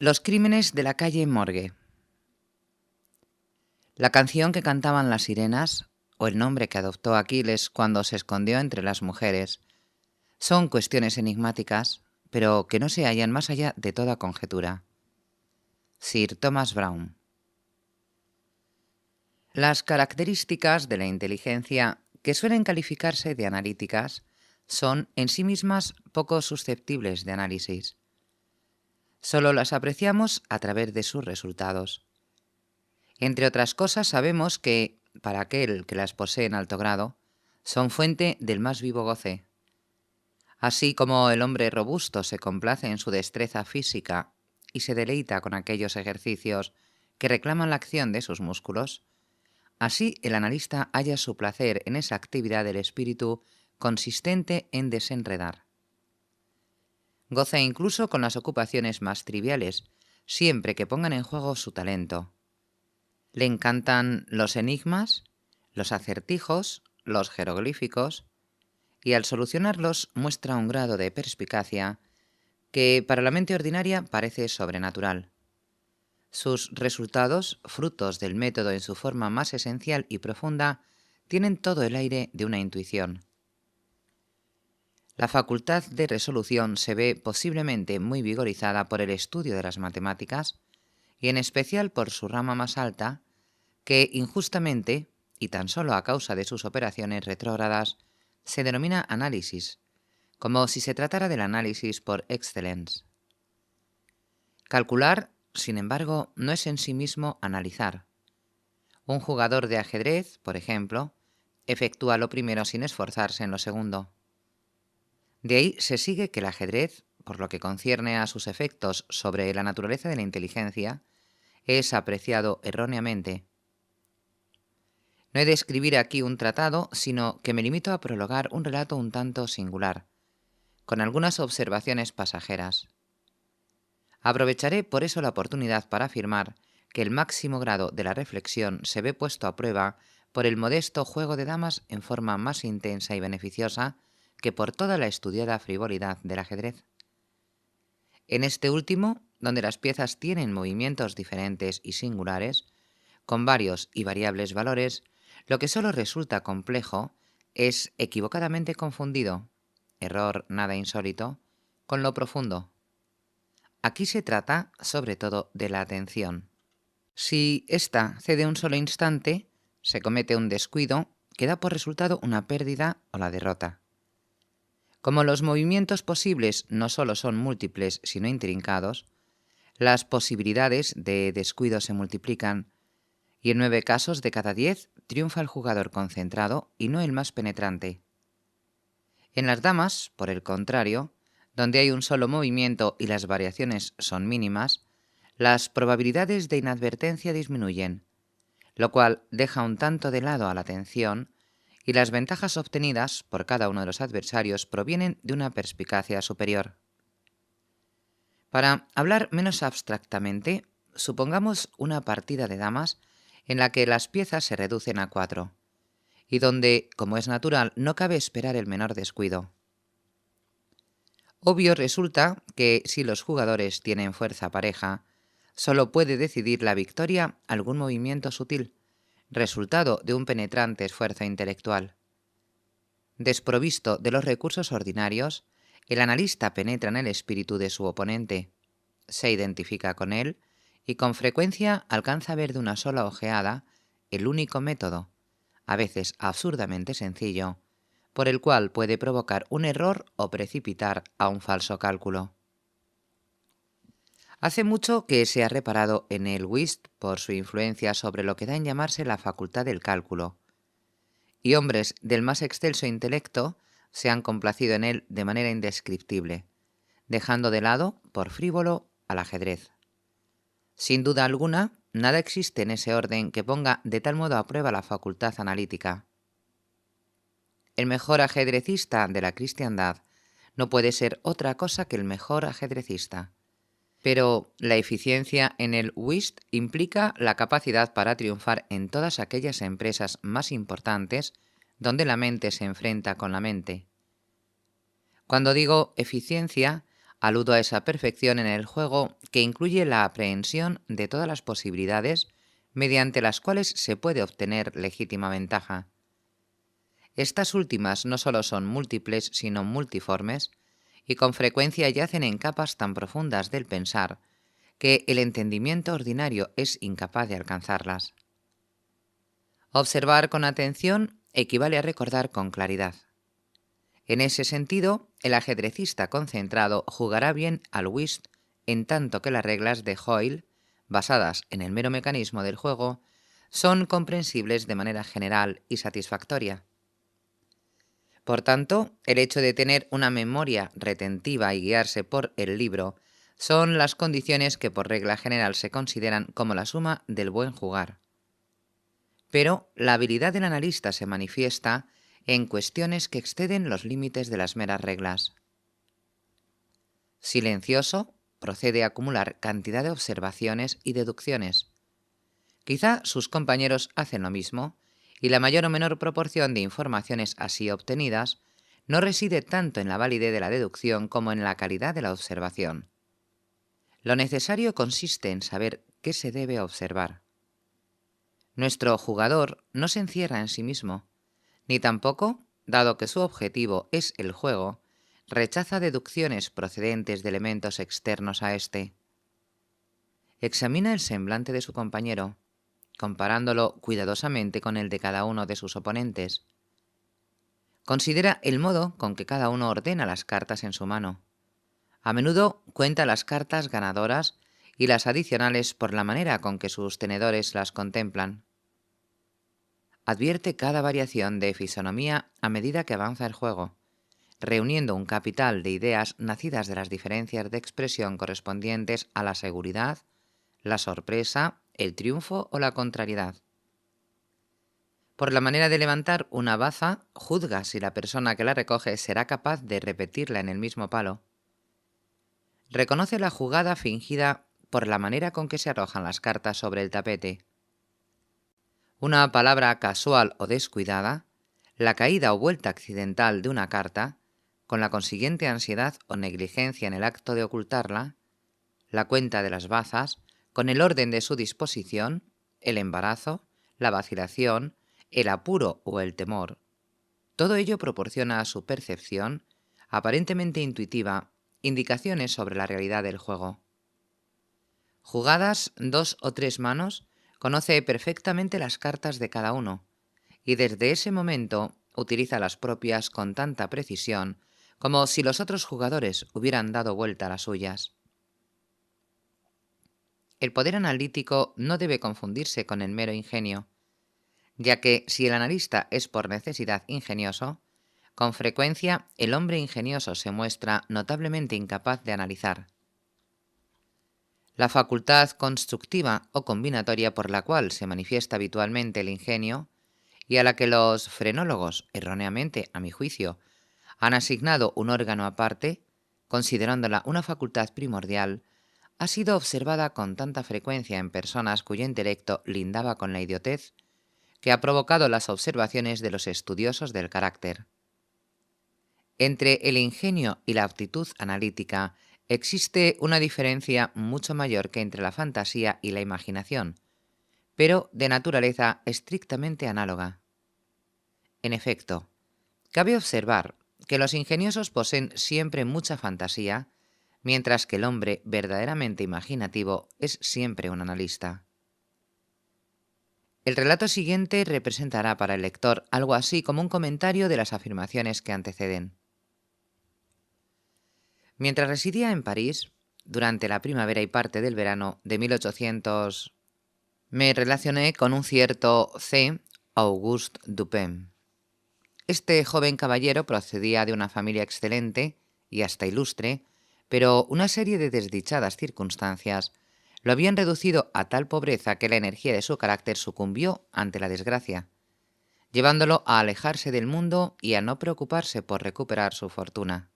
Los crímenes de la calle Morgue. La canción que cantaban las sirenas, o el nombre que adoptó Aquiles cuando se escondió entre las mujeres, son cuestiones enigmáticas, pero que no se hallan más allá de toda conjetura. Sir Thomas Browne. Las características de la inteligencia, que suelen calificarse de analíticas, son en sí mismas poco susceptibles de análisis. Solo las apreciamos a través de sus resultados. Entre otras cosas, sabemos que, para aquel que las posee en alto grado, son fuente del más vivo goce. Así como el hombre robusto se complace en su destreza física y se deleita con aquellos ejercicios que reclaman la acción de sus músculos, así el analista halla su placer en esa actividad del espíritu consistente en desenredar. Goza incluso con las ocupaciones más triviales, siempre que pongan en juego su talento. Le encantan los enigmas, los acertijos, los jeroglíficos, y al solucionarlos muestra un grado de perspicacia que para la mente ordinaria parece sobrenatural. Sus resultados, frutos del método en su forma más esencial y profunda, tienen todo el aire de una intuición. La facultad de resolución se ve posiblemente muy vigorizada por el estudio de las matemáticas, y en especial por su rama más alta, que injustamente, y tan solo a causa de sus operaciones retrógradas, se denomina análisis, como si se tratara del análisis por excellence. Calcular, sin embargo, no es en sí mismo analizar. Un jugador de ajedrez, por ejemplo, efectúa lo primero sin esforzarse en lo segundo. De ahí se sigue que el ajedrez, por lo que concierne a sus efectos sobre la naturaleza de la inteligencia, es apreciado erróneamente. No he de escribir aquí un tratado, sino que me limito a prologar un relato un tanto singular, con algunas observaciones pasajeras. Aprovecharé por eso la oportunidad para afirmar que el máximo grado de la reflexión se ve puesto a prueba por el modesto juego de damas en forma más intensa y beneficiosa que por toda la estudiada frivolidad del ajedrez. En este último, donde las piezas tienen movimientos diferentes y singulares, con varios y variables valores, lo que solo resulta complejo es equivocadamente confundido, error nada insólito, con lo profundo. Aquí se trata, sobre todo, de la atención. Si ésta cede un solo instante, se comete un descuido que da por resultado una pérdida o la derrota. Como los movimientos posibles no solo son múltiples, sino intrincados, las posibilidades de descuido se multiplican, y en 9 casos de cada 10 triunfa el jugador concentrado y no el más penetrante. En las damas, por el contrario, donde hay un solo movimiento y las variaciones son mínimas, las probabilidades de inadvertencia disminuyen, lo cual deja un tanto de lado a la atención, y las ventajas obtenidas por cada uno de los adversarios provienen de una perspicacia superior. Para hablar menos abstractamente, supongamos una partida de damas en la que las piezas se reducen a 4, y donde, como es natural, no cabe esperar el menor descuido. Obvio resulta que si los jugadores tienen fuerza pareja, solo puede decidir la victoria algún movimiento sutil, resultado de un penetrante esfuerzo intelectual. Desprovisto de los recursos ordinarios, el analista penetra en el espíritu de su oponente, se identifica con él y con frecuencia alcanza a ver de una sola ojeada el único método, a veces absurdamente sencillo, por el cual puede provocar un error o precipitar a un falso cálculo. Hace mucho que se ha reparado en el whist por su influencia sobre lo que da en llamarse la facultad del cálculo, y hombres del más excelso intelecto se han complacido en él de manera indescriptible, dejando de lado, por frívolo, al ajedrez. Sin duda alguna, nada existe en ese orden que ponga de tal modo a prueba la facultad analítica. El mejor ajedrecista de la cristiandad no puede ser otra cosa que el mejor ajedrecista. Pero la eficiencia en el whist implica la capacidad para triunfar en todas aquellas empresas más importantes donde la mente se enfrenta con la mente. Cuando digo eficiencia, Aludo a esa perfección en el juego que incluye la aprehensión de todas las posibilidades mediante las cuales se puede obtener legítima ventaja. Estas últimas no solo son múltiples, sino multiformes, y con frecuencia yacen en capas tan profundas del pensar que el entendimiento ordinario es incapaz de alcanzarlas. Observar con atención equivale a recordar con claridad. En ese sentido, el ajedrecista concentrado jugará bien al whist en tanto que las reglas de Hoyle, basadas en el mero mecanismo del juego, son comprensibles de manera general y satisfactoria. Por tanto, el hecho de tener una memoria retentiva y guiarse por el libro son las condiciones que por regla general se consideran como la suma del buen jugar. Pero la habilidad del analista se manifiesta en cuestiones que exceden los límites de las meras reglas. Silencioso, procede a acumular cantidad de observaciones y deducciones. Quizá sus compañeros hacen lo mismo, y la mayor o menor proporción de informaciones así obtenidas no reside tanto en la validez de la deducción como en la calidad de la observación. Lo necesario consiste en saber qué se debe observar. Nuestro jugador no se encierra en sí mismo, ni tampoco, dado que su objetivo es el juego, rechaza deducciones procedentes de elementos externos a éste. Examina el semblante de su compañero, comparándolo cuidadosamente con el de cada uno de sus oponentes. Considera el modo con que cada uno ordena las cartas en su mano. A menudo cuenta las cartas ganadoras y las adicionales por la manera con que sus tenedores las contemplan. Advierte cada variación de fisonomía a medida que avanza el juego, reuniendo un capital de ideas nacidas de las diferencias de expresión correspondientes a la seguridad, la sorpresa, el triunfo o la contrariedad. Por la manera de levantar una baza, juzga si la persona que la recoge será capaz de repetirla en el mismo palo. Reconoce la jugada fingida por la manera con que se arrojan las cartas sobre el tapete. Una palabra casual o descuidada, la caída o vuelta accidental de una carta, con la consiguiente ansiedad o negligencia en el acto de ocultarla, la cuenta de las bazas, con el orden de su disposición, el embarazo, la vacilación, el apuro o el temor. Todo ello proporciona a su percepción, aparentemente intuitiva, indicaciones sobre la realidad del juego. Jugadas 2 o 3 manos, conoce perfectamente las cartas de cada uno, y desde ese momento utiliza las propias con tanta precisión como si los otros jugadores hubieran dado vuelta a las suyas. El poder analítico no debe confundirse con el mero ingenio, ya que si el analista es por necesidad ingenioso, con frecuencia el hombre ingenioso se muestra notablemente incapaz de analizar. La facultad constructiva o combinatoria por la cual se manifiesta habitualmente el ingenio, y a la que los frenólogos, erróneamente a mi juicio, han asignado un órgano aparte, considerándola una facultad primordial, ha sido observada con tanta frecuencia en personas cuyo intelecto lindaba con la idiotez, que ha provocado las observaciones de los estudiosos del carácter. Entre el ingenio y la aptitud analítica existe una diferencia mucho mayor que entre la fantasía y la imaginación, pero de naturaleza estrictamente análoga. En efecto, cabe observar que los ingeniosos poseen siempre mucha fantasía, mientras que el hombre verdaderamente imaginativo es siempre un analista. El relato siguiente representará para el lector algo así como un comentario de las afirmaciones que anteceden. Mientras residía en París, durante la primavera y parte del verano de 1800, me relacioné con un cierto C. Auguste Dupin. Este joven caballero procedía de una familia excelente y hasta ilustre, pero una serie de desdichadas circunstancias lo habían reducido a tal pobreza que la energía de su carácter sucumbió ante la desgracia, llevándolo a alejarse del mundo y a no preocuparse por recuperar su fortuna.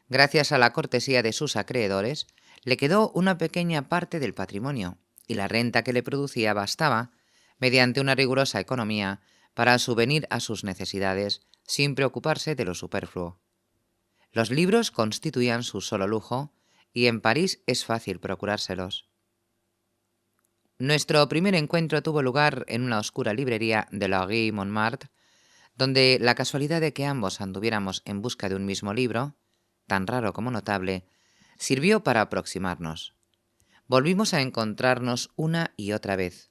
Gracias a la cortesía de sus acreedores, le quedó una pequeña parte del patrimonio, y la renta que le producía bastaba, mediante una rigurosa economía, para subvenir a sus necesidades, sin preocuparse de lo superfluo. Los libros constituían su solo lujo, y en París es fácil procurárselos. Nuestro primer encuentro tuvo lugar en una oscura librería de la rue Montmartre, donde la casualidad de que ambos anduviéramos en busca de un mismo libro, tan raro como notable, sirvió para aproximarnos. Volvimos a encontrarnos una y otra vez.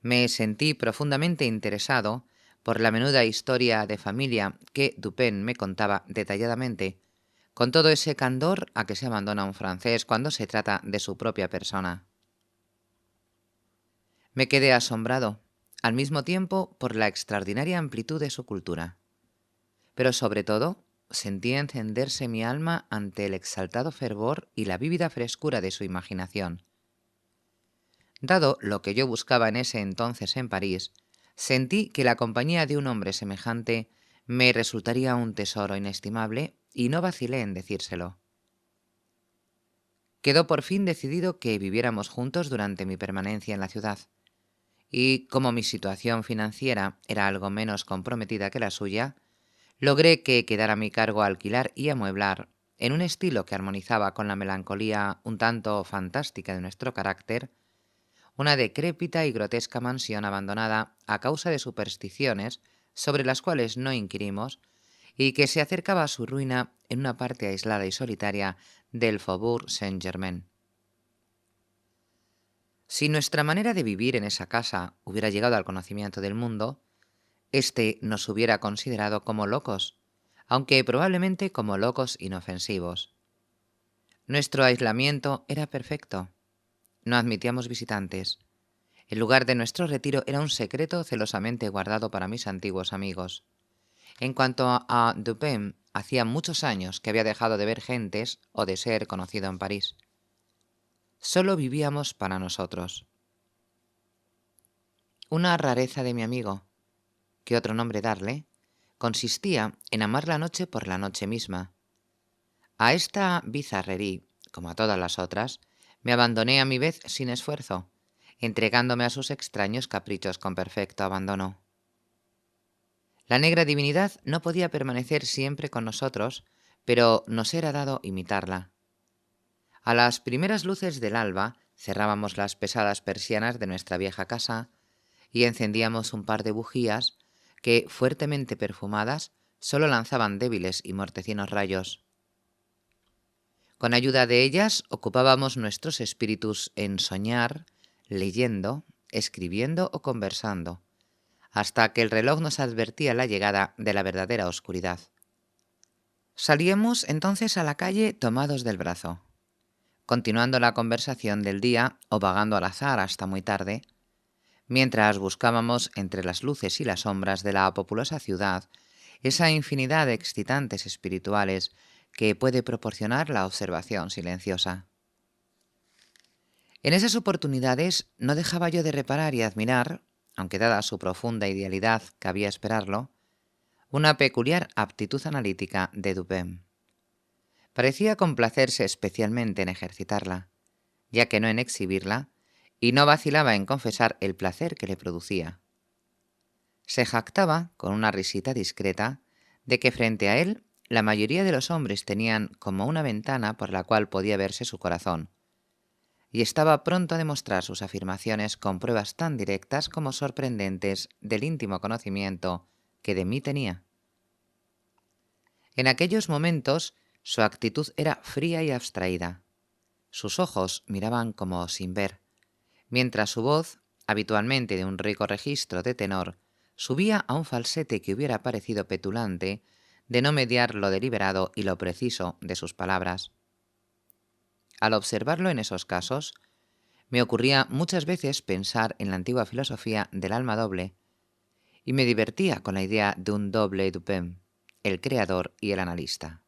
Me sentí profundamente interesado por la menuda historia de familia que Dupin me contaba detalladamente, con todo ese candor a que se abandona un francés cuando se trata de su propia persona. Me quedé asombrado, al mismo tiempo por la extraordinaria amplitud de su cultura. Pero sobre todo, sentí encenderse mi alma ante el exaltado fervor y la vívida frescura de su imaginación. Dado lo que yo buscaba en ese entonces en París, sentí que la compañía de un hombre semejante me resultaría un tesoro inestimable y no vacilé en decírselo. Quedó por fin decidido que viviéramos juntos durante mi permanencia en la ciudad, y como mi situación financiera era algo menos comprometida que la suya, logré que quedara a mi cargo alquilar y amueblar, en un estilo que armonizaba con la melancolía un tanto fantástica de nuestro carácter, una decrépita y grotesca mansión abandonada a causa de supersticiones sobre las cuales no inquirimos y que se acercaba a su ruina en una parte aislada y solitaria del Faubourg Saint-Germain. Si nuestra manera de vivir en esa casa hubiera llegado al conocimiento del mundo, éste nos hubiera considerado como locos, aunque probablemente como locos inofensivos. Nuestro aislamiento era perfecto. No admitíamos visitantes. El lugar de nuestro retiro era un secreto celosamente guardado para mis antiguos amigos. En cuanto a Dupin, hacía muchos años que había dejado de ver gentes o de ser conocido en París. Solo vivíamos para nosotros. Una rareza de mi amigo, ¿qué otro nombre darle?, consistía en amar la noche por la noche misma. A esta bizarrería, como a todas las otras, me abandoné a mi vez sin esfuerzo, entregándome a sus extraños caprichos con perfecto abandono. La negra divinidad no podía permanecer siempre con nosotros, pero nos era dado imitarla. A las primeras luces del alba cerrábamos las pesadas persianas de nuestra vieja casa y encendíamos un par de bujías que, fuertemente perfumadas, solo lanzaban débiles y mortecinos rayos. Con ayuda de ellas ocupábamos nuestros espíritus en soñar, leyendo, escribiendo o conversando, hasta que el reloj nos advertía la llegada de la verdadera oscuridad. Salíamos entonces a la calle tomados del brazo, continuando la conversación del día o vagando al azar hasta muy tarde, mientras buscábamos entre las luces y las sombras de la populosa ciudad esa infinidad de excitantes espirituales que puede proporcionar la observación silenciosa. En esas oportunidades no dejaba yo de reparar y admirar, aunque dada su profunda idealidad cabía esperarlo, una peculiar aptitud analítica de Dupin. Parecía complacerse especialmente en ejercitarla, ya que no en exhibirla, y no vacilaba en confesar el placer que le producía. Se jactaba, con una risita discreta, de que frente a él la mayoría de los hombres tenían como una ventana por la cual podía verse su corazón, y estaba pronto a demostrar sus afirmaciones con pruebas tan directas como sorprendentes del íntimo conocimiento que de mí tenía. En aquellos momentos su actitud era fría y abstraída. Sus ojos miraban como sin ver, mientras su voz, habitualmente de un rico registro de tenor, subía a un falsete que hubiera parecido petulante de no mediar lo deliberado y lo preciso de sus palabras. Al observarlo en esos casos, me ocurría muchas veces pensar en la antigua filosofía del alma doble, y me divertía con la idea de un doble Dupin, el creador y el analista.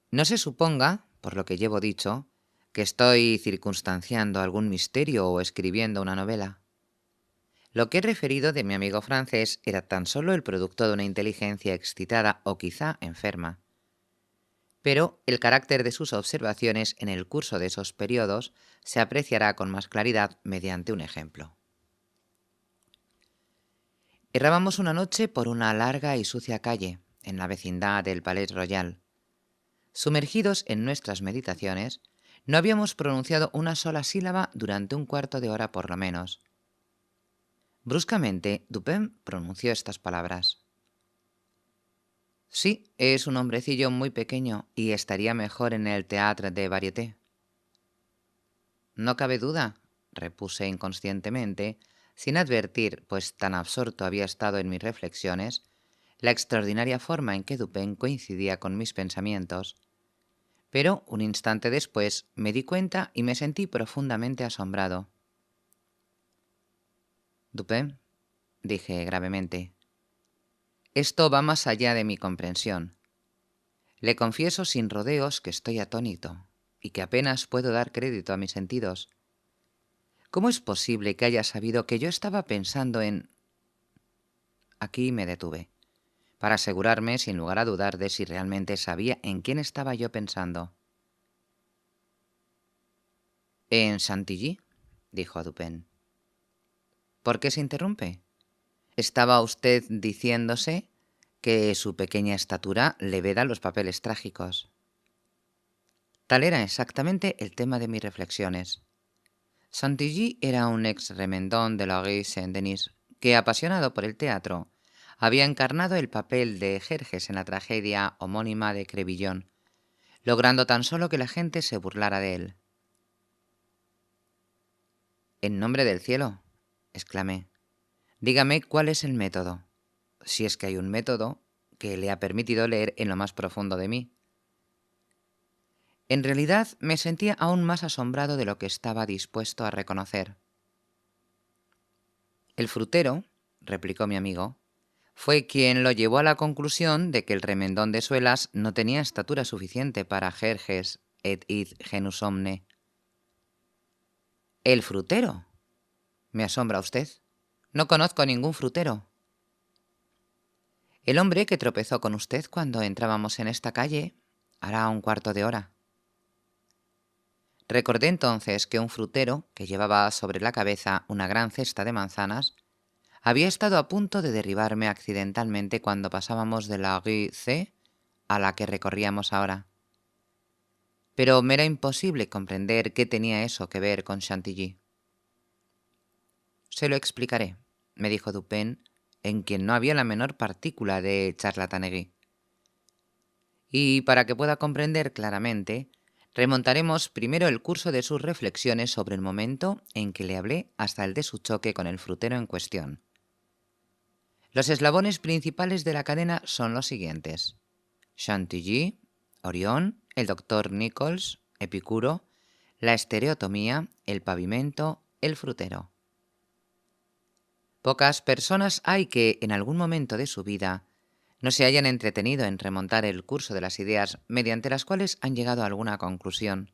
No se suponga, por lo que llevo dicho, que estoy circunstanciando algún misterio o escribiendo una novela. Lo que he referido de mi amigo francés era tan solo el producto de una inteligencia excitada o quizá enferma. Pero el carácter de sus observaciones en el curso de esos periodos se apreciará con más claridad mediante un ejemplo. Errábamos una noche por una larga y sucia calle, en la vecindad del Palais Royal. Sumergidos en nuestras meditaciones, no habíamos pronunciado una sola sílaba durante un cuarto de hora por lo menos. Bruscamente, Dupin pronunció estas palabras. Sí, es un hombrecillo muy pequeño y estaría mejor en el Théâtre des Variétés. No cabe duda, repuse inconscientemente, sin advertir, pues tan absorto había estado en mis reflexiones, la extraordinaria forma en que Dupin coincidía con mis pensamientos. Pero un instante después me di cuenta y me sentí profundamente asombrado. Dupin, dije gravemente, esto va más allá de mi comprensión. Le confieso sin rodeos que estoy atónito y que apenas puedo dar crédito a mis sentidos. ¿Cómo es posible que haya sabido que yo estaba pensando en...? Aquí me detuve, para asegurarme sin lugar a dudar de si realmente sabía en quién estaba yo pensando. «¿En Chantilly?», dijo Dupin. ¿Por qué se interrumpe? ¿Estaba usted diciéndose que su pequeña estatura le veda los papeles trágicos? Tal era exactamente el tema de mis reflexiones. Chantilly era un ex remendón de la rue Saint-Denis que, apasionado por el teatro, había encarnado el papel de Jerjes en la tragedia homónima de Crébillon, logrando tan solo que la gente se burlara de él. «En nombre del cielo», exclamé, «dígame cuál es el método, si es que hay un método, que le ha permitido leer en lo más profundo de mí». En realidad me sentía aún más asombrado de lo que estaba dispuesto a reconocer. «El frutero», replicó mi amigo, «fue quien lo llevó a la conclusión de que el remendón de Suelas no tenía estatura suficiente para Jerjes et id genus omne». «¿El frutero?», me asombra usted. No conozco ningún frutero. «El hombre que tropezó con usted cuando entrábamos en esta calle, hará un cuarto de hora». Recordé entonces que un frutero, que llevaba sobre la cabeza una gran cesta de manzanas, había estado a punto de derribarme accidentalmente cuando pasábamos de la rue C a la que recorríamos ahora. Pero me era imposible comprender qué tenía eso que ver con Chantilly. «Se lo explicaré», me dijo Dupin, en quien no había la menor partícula de charlatanería. «Y para que pueda comprender claramente, remontaremos primero el curso de sus reflexiones sobre el momento en que le hablé hasta el de su choque con el frutero en cuestión. Los eslabones principales de la cadena son los siguientes: Chantilly, Orión, el doctor Nichols, Epicuro, la estereotomía, el pavimento, el frutero. Pocas personas hay que, en algún momento de su vida, no se hayan entretenido en remontar el curso de las ideas mediante las cuales han llegado a alguna conclusión.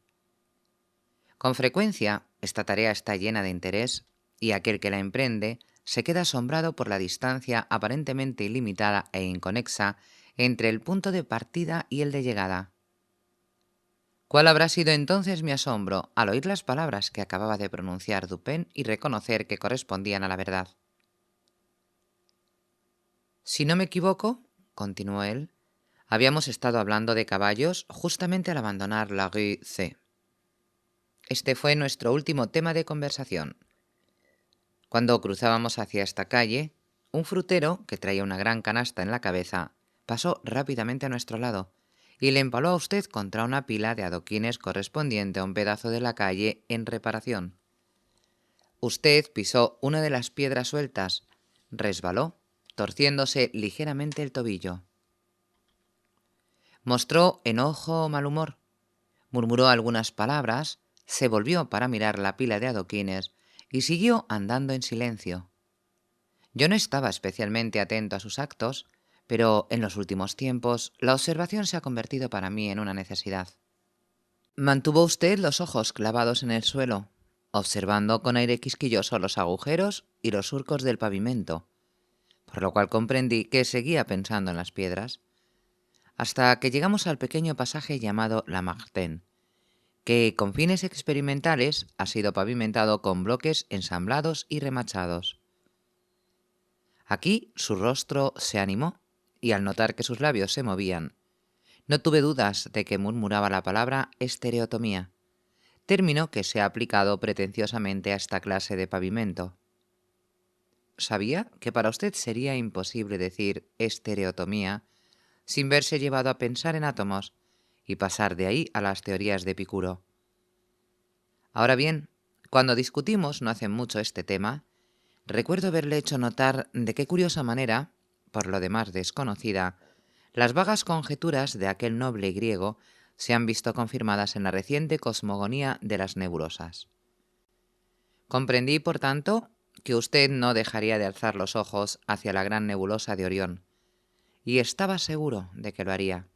Con frecuencia, esta tarea está llena de interés y aquel que la emprende se queda asombrado por la distancia aparentemente ilimitada e inconexa entre el punto de partida y el de llegada. ¿Cuál habrá sido entonces mi asombro al oír las palabras que acababa de pronunciar Dupin y reconocer que correspondían a la verdad? «Si no me equivoco», continuó él, «habíamos estado hablando de caballos justamente al abandonar la rue C. Este fue nuestro último tema de conversación. Cuando cruzábamos hacia esta calle, un frutero, que traía una gran canasta en la cabeza, pasó rápidamente a nuestro lado y le empaló a usted contra una pila de adoquines correspondiente a un pedazo de la calle en reparación. Usted pisó una de las piedras sueltas, resbaló, torciéndose ligeramente el tobillo. Mostró enojo o mal humor, murmuró algunas palabras, se volvió para mirar la pila de adoquines y siguió andando en silencio. Yo no estaba especialmente atento a sus actos, pero en los últimos tiempos la observación se ha convertido para mí en una necesidad. Mantuvo usted los ojos clavados en el suelo, observando con aire quisquilloso los agujeros y los surcos del pavimento, por lo cual comprendí que seguía pensando en las piedras, hasta que llegamos al pequeño pasaje llamado La Martin, que con fines experimentales ha sido pavimentado con bloques ensamblados y remachados. Aquí su rostro se animó y al notar que sus labios se movían, no tuve dudas de que murmuraba la palabra estereotomía, término que se ha aplicado pretenciosamente a esta clase de pavimento. Sabía que para usted sería imposible decir estereotomía sin verse llevado a pensar en átomos y pasar de ahí a las teorías de Epicuro. Ahora bien, cuando discutimos no hace mucho este tema, recuerdo haberle hecho notar de qué curiosa manera, por lo demás desconocida, las vagas conjeturas de aquel noble griego se han visto confirmadas en la reciente cosmogonía de las nebulosas. Comprendí, por tanto, que usted no dejaría de alzar los ojos hacia la gran nebulosa de Orión, y estaba seguro de que lo haría.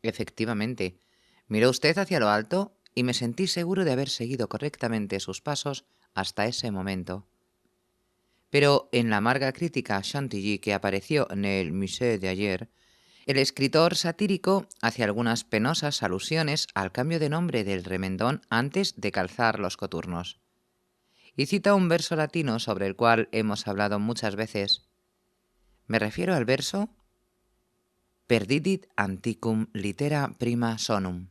Efectivamente, miró usted hacia lo alto y me sentí seguro de haber seguido correctamente sus pasos hasta ese momento. Pero en la amarga crítica a Chantilly que apareció en el Musée de ayer, el escritor satírico hace algunas penosas alusiones al cambio de nombre del remendón antes de calzar los coturnos. Y cita un verso latino sobre el cual hemos hablado muchas veces. Me refiero al verso Perdidit antiquum litera prima sonum.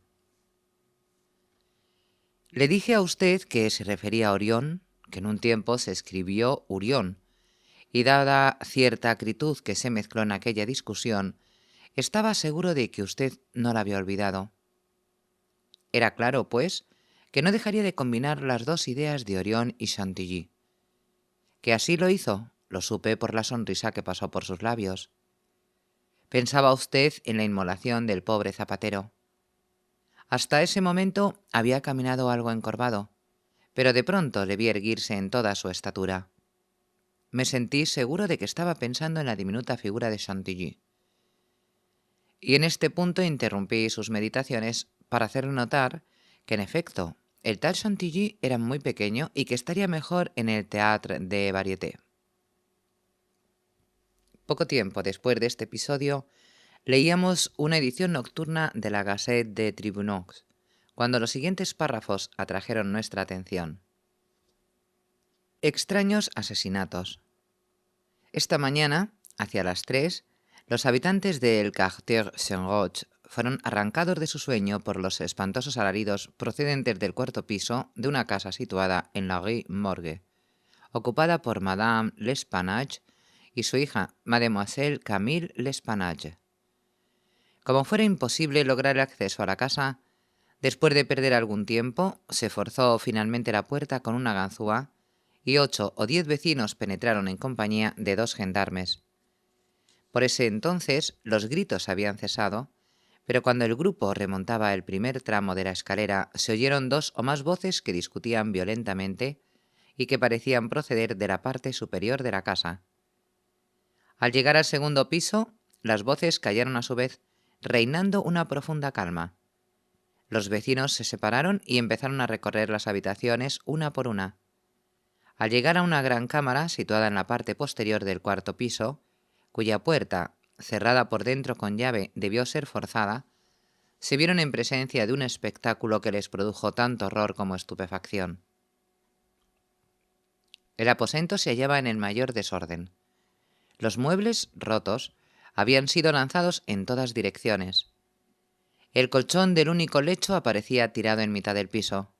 Le dije a usted que se refería a Orión, que en un tiempo se escribió Urión, y dada cierta acritud que se mezcló en aquella discusión, estaba seguro de que usted no la había olvidado. Era claro, pues, que no dejaría de combinar las dos ideas de Orión y Chantilly. Que así lo hizo, lo supe por la sonrisa que pasó por sus labios. Pensaba usted en la inmolación del pobre zapatero. Hasta ese momento había caminado algo encorvado, pero de pronto le vi erguirse en toda su estatura. Me sentí seguro de que estaba pensando en la diminuta figura de Chantilly. Y en este punto interrumpí sus meditaciones para hacerle notar que, en efecto, el tal Chantilly era muy pequeño y que estaría mejor en el Théâtre des Variétés. Poco tiempo después de este episodio, leíamos una edición nocturna de la Gazette des Tribunaux, cuando los siguientes párrafos atrajeron nuestra atención. Extraños asesinatos. Esta mañana, hacia las 3, los habitantes del Quartier Saint-Roch fueron arrancados de su sueño por los espantosos alaridos procedentes del cuarto piso de una casa situada en la Rue Morgue, ocupada por Madame L'Espanache y su hija, Mademoiselle Camille L'Espanache. Como fuera imposible lograr el acceso a la casa, después de perder algún tiempo, se forzó finalmente la puerta con una ganzúa y 8 o 10 vecinos penetraron en compañía de 2 gendarmes. Por ese entonces los gritos habían cesado, pero cuando el grupo remontaba el primer tramo de la escalera se oyeron 2 o más voces que discutían violentamente y que parecían proceder de la parte superior de la casa. Al llegar al segundo piso, las voces callaron a su vez, reinando una profunda calma. Los vecinos se separaron y empezaron a recorrer las habitaciones una por una. Al llegar a una gran cámara situada en la parte posterior del cuarto piso, cuya puerta, cerrada por dentro con llave, debió ser forzada, se vieron en presencia de un espectáculo que les produjo tanto horror como estupefacción. El aposento se hallaba en el mayor desorden. Los muebles, rotos, habían sido lanzados en todas direcciones. El colchón del único lecho aparecía tirado en mitad del piso.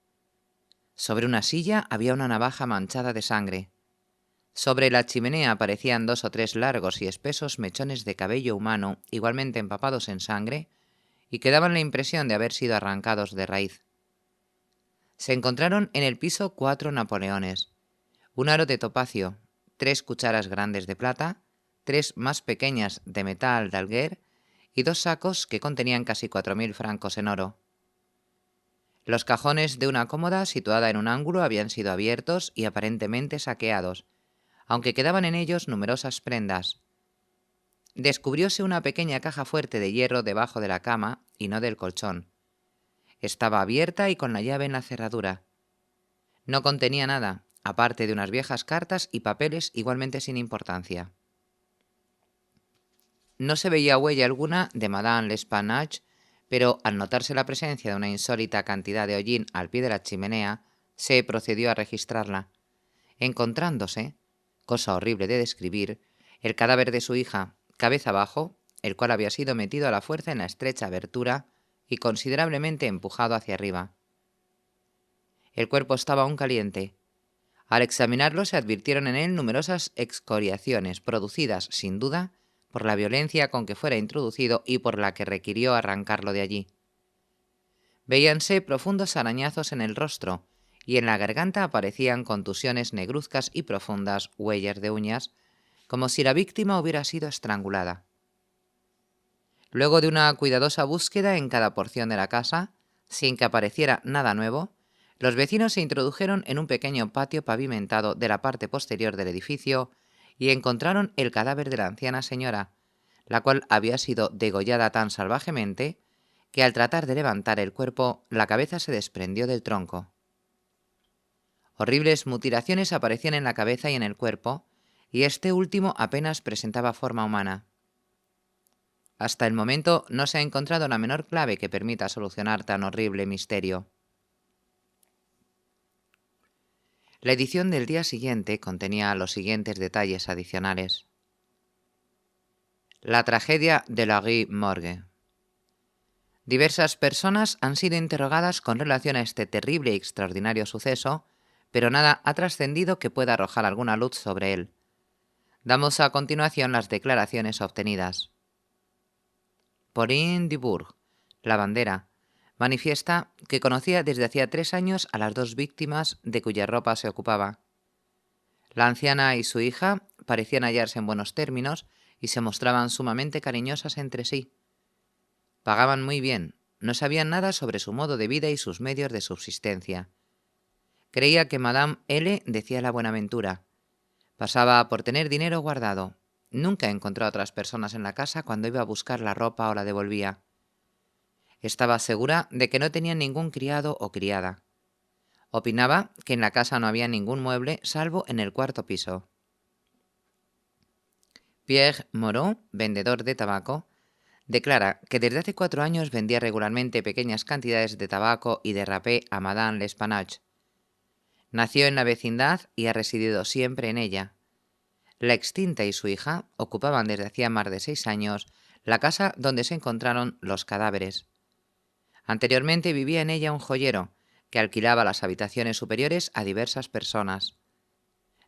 Sobre una silla había una navaja manchada de sangre. Sobre la chimenea aparecían 2 o 3 largos y espesos mechones de cabello humano igualmente empapados en sangre y que daban la impresión de haber sido arrancados de raíz. Se encontraron en el piso 4 napoleones, un aro de topacio, 3 cucharas grandes de plata, 3 más pequeñas de metal d'Alguer y 2 sacos que contenían casi 4.000 francos en oro. Los cajones de una cómoda situada en un ángulo habían sido abiertos y aparentemente saqueados, aunque quedaban en ellos numerosas prendas. Descubrióse una pequeña caja fuerte de hierro debajo de la cama y no del colchón. Estaba abierta y con la llave en la cerradura. No contenía nada, aparte de unas viejas cartas y papeles igualmente sin importancia. No se veía huella alguna de Madame L'Espanache, pero al notarse la presencia de una insólita cantidad de hollín al pie de la chimenea, se procedió a registrarla, encontrándose, cosa horrible de describir, El cadáver de su hija, cabeza abajo, el cual había sido metido a la fuerza en la estrecha abertura y considerablemente empujado hacia arriba. El cuerpo estaba aún caliente. Al examinarlo se advirtieron en él numerosas excoriaciones, producidas, sin duda, por la violencia con que fuera introducido y por la que requirió arrancarlo de allí. Veíanse profundos arañazos en el rostro, y en la garganta aparecían contusiones negruzcas y profundas huellas de uñas, como si la víctima hubiera sido estrangulada. Luego de una cuidadosa búsqueda en cada porción de la casa, sin que apareciera nada nuevo, los vecinos se introdujeron en un pequeño patio pavimentado de la parte posterior del edificio y encontraron el cadáver de la anciana señora, la cual había sido degollada tan salvajemente que al tratar de levantar el cuerpo, la cabeza se desprendió del tronco. Horribles mutilaciones aparecían en la cabeza y en el cuerpo, y este último apenas presentaba forma humana. Hasta el momento no se ha encontrado la menor clave que permita solucionar tan horrible misterio. La edición del día siguiente contenía los siguientes detalles adicionales. La tragedia de la Rue Morgue. Diversas personas han sido interrogadas con relación a este terrible y extraordinario suceso, pero nada ha trascendido que pueda arrojar alguna luz sobre él. Damos a continuación las declaraciones obtenidas. Pauline Dubourg, lavandera, manifiesta que conocía desde hacía 3 años a las 2 víctimas de cuya ropa se ocupaba. La anciana y su hija parecían hallarse en buenos términos y se mostraban sumamente cariñosas entre sí. Pagaban muy bien, no sabían nada sobre su modo de vida y sus medios de subsistencia. Creía que Madame L. decía la Buenaventura. Pasaba por tener dinero guardado. Nunca encontró a otras personas en la casa cuando iba a buscar la ropa o la devolvía. Estaba segura de que no tenía ningún criado o criada. Opinaba que en la casa no había ningún mueble salvo en el 4º piso. Pierre Moreau, vendedor de tabaco, declara que desde hace 4 años vendía regularmente pequeñas cantidades de tabaco y de rapé a Madame L'Espanache. Nació en la vecindad y ha residido siempre en ella. La extinta y su hija ocupaban desde hacía más de 6 años la casa donde se encontraron los cadáveres. Anteriormente vivía en ella un joyero, que alquilaba las habitaciones superiores a diversas personas.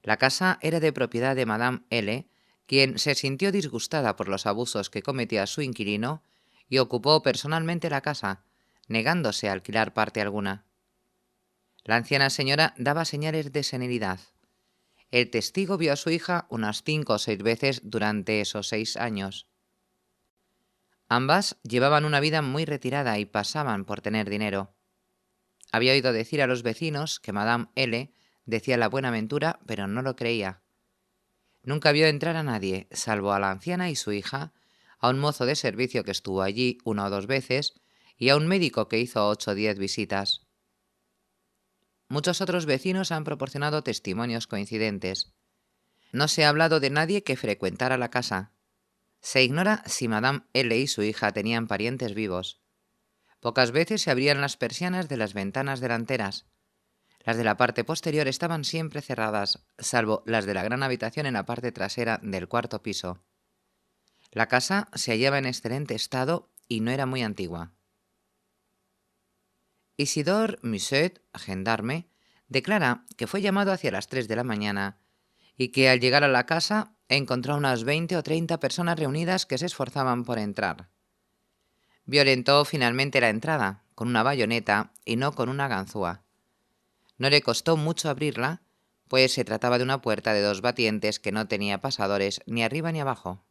La casa era de propiedad de Madame L., quien se sintió disgustada por los abusos que cometía su inquilino y ocupó personalmente la casa, negándose a alquilar parte alguna. La anciana señora daba señales de senilidad. El testigo vio a su hija unas 5 o 6 veces durante esos 6 años. Ambas llevaban una vida muy retirada y pasaban por tener dinero. Había oído decir a los vecinos que Madame L. decía la Buenaventura, pero no lo creía. Nunca vio entrar a nadie, salvo a la anciana y su hija, a un mozo de servicio que estuvo allí 1 o 2 veces, y a un médico que hizo 8 o 10 visitas. Muchos otros vecinos han proporcionado testimonios coincidentes. No se ha hablado de nadie que frecuentara la casa. Se ignora si Madame L. y su hija tenían parientes vivos. Pocas veces se abrían las persianas de las ventanas delanteras. Las de la parte posterior estaban siempre cerradas, salvo las de la gran habitación en la parte trasera del 4º piso. La casa se hallaba en excelente estado y no era muy antigua. Isidore Musset, gendarme, declara que fue llamado hacia las 3 de la mañana y que al llegar a la casa encontró unas 20 o 30 personas reunidas que se esforzaban por entrar. Violentó finalmente la entrada con una bayoneta y no con una ganzúa. No le costó mucho abrirla, pues se trataba de una puerta de 2 batientes que no tenía pasadores ni arriba ni abajo.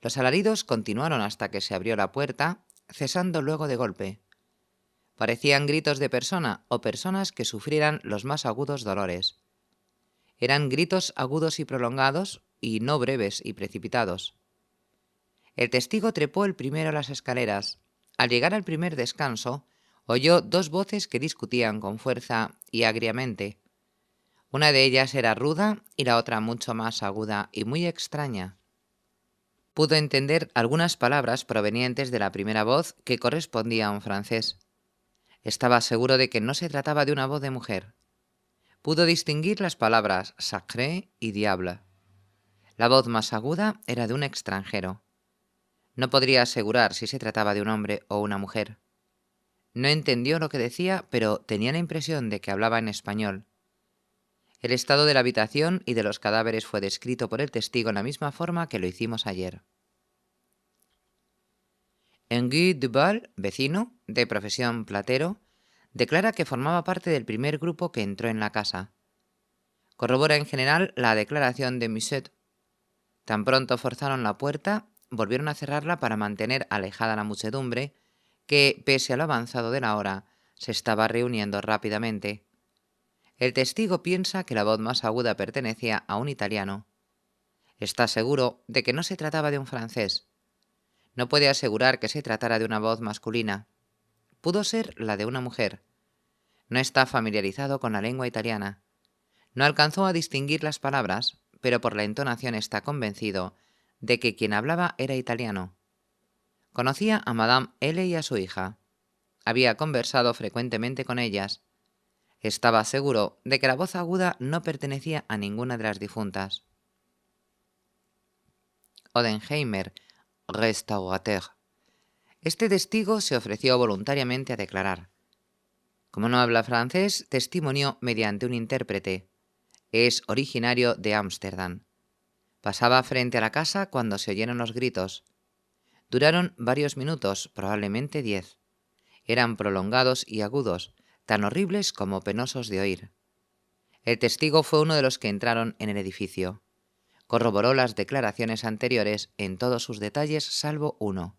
Los alaridos continuaron hasta que se abrió la puerta, cesando luego de golpe. Parecían gritos de persona o personas que sufrieran los más agudos dolores. Eran gritos agudos y prolongados, y no breves y precipitados. El testigo trepó el primero a las escaleras. Al llegar al primer descanso, oyó 2 voces que discutían con fuerza y agriamente. Una de ellas era ruda y la otra mucho más aguda y muy extraña. Pudo entender algunas palabras provenientes de la primera voz, que correspondía a un francés. Estaba seguro de que no se trataba de una voz de mujer. Pudo distinguir las palabras sacré y diable. La voz más aguda era de un extranjero. No podría asegurar si se trataba de un hombre o una mujer. No entendió lo que decía, pero tenía la impresión de que hablaba en español. El estado de la habitación y de los cadáveres fue descrito por el testigo en la misma forma que lo hicimos ayer. Henri Duval, vecino, de profesión platero, declara que formaba parte del primer grupo que entró en la casa. Corrobora en general la declaración de Musset. Tan pronto forzaron la puerta, volvieron a cerrarla para mantener alejada la muchedumbre, que, pese a lo avanzado de la hora, se estaba reuniendo rápidamente. El testigo piensa que la voz más aguda pertenecía a un italiano. Está seguro de que no se trataba de un francés. No puede asegurar que se tratara de una voz masculina. Pudo ser la de una mujer. No está familiarizado con la lengua italiana. No alcanzó a distinguir las palabras, pero por la entonación está convencido de que quien hablaba era italiano. Conocía a Madame L. y a su hija. Había conversado frecuentemente con ellas. Estaba seguro de que la voz aguda no pertenecía a ninguna de las difuntas. Odenheimer, restaurateur. Este testigo se ofreció voluntariamente a declarar. Como no habla francés, testimonió mediante un intérprete. Es originario de Ámsterdam. Pasaba frente a la casa cuando se oyeron los gritos. Duraron varios minutos, probablemente 10. Eran prolongados y agudos, tan horribles como penosos de oír. El testigo fue uno de los que entraron en el edificio. Corroboró las declaraciones anteriores en todos sus detalles salvo uno.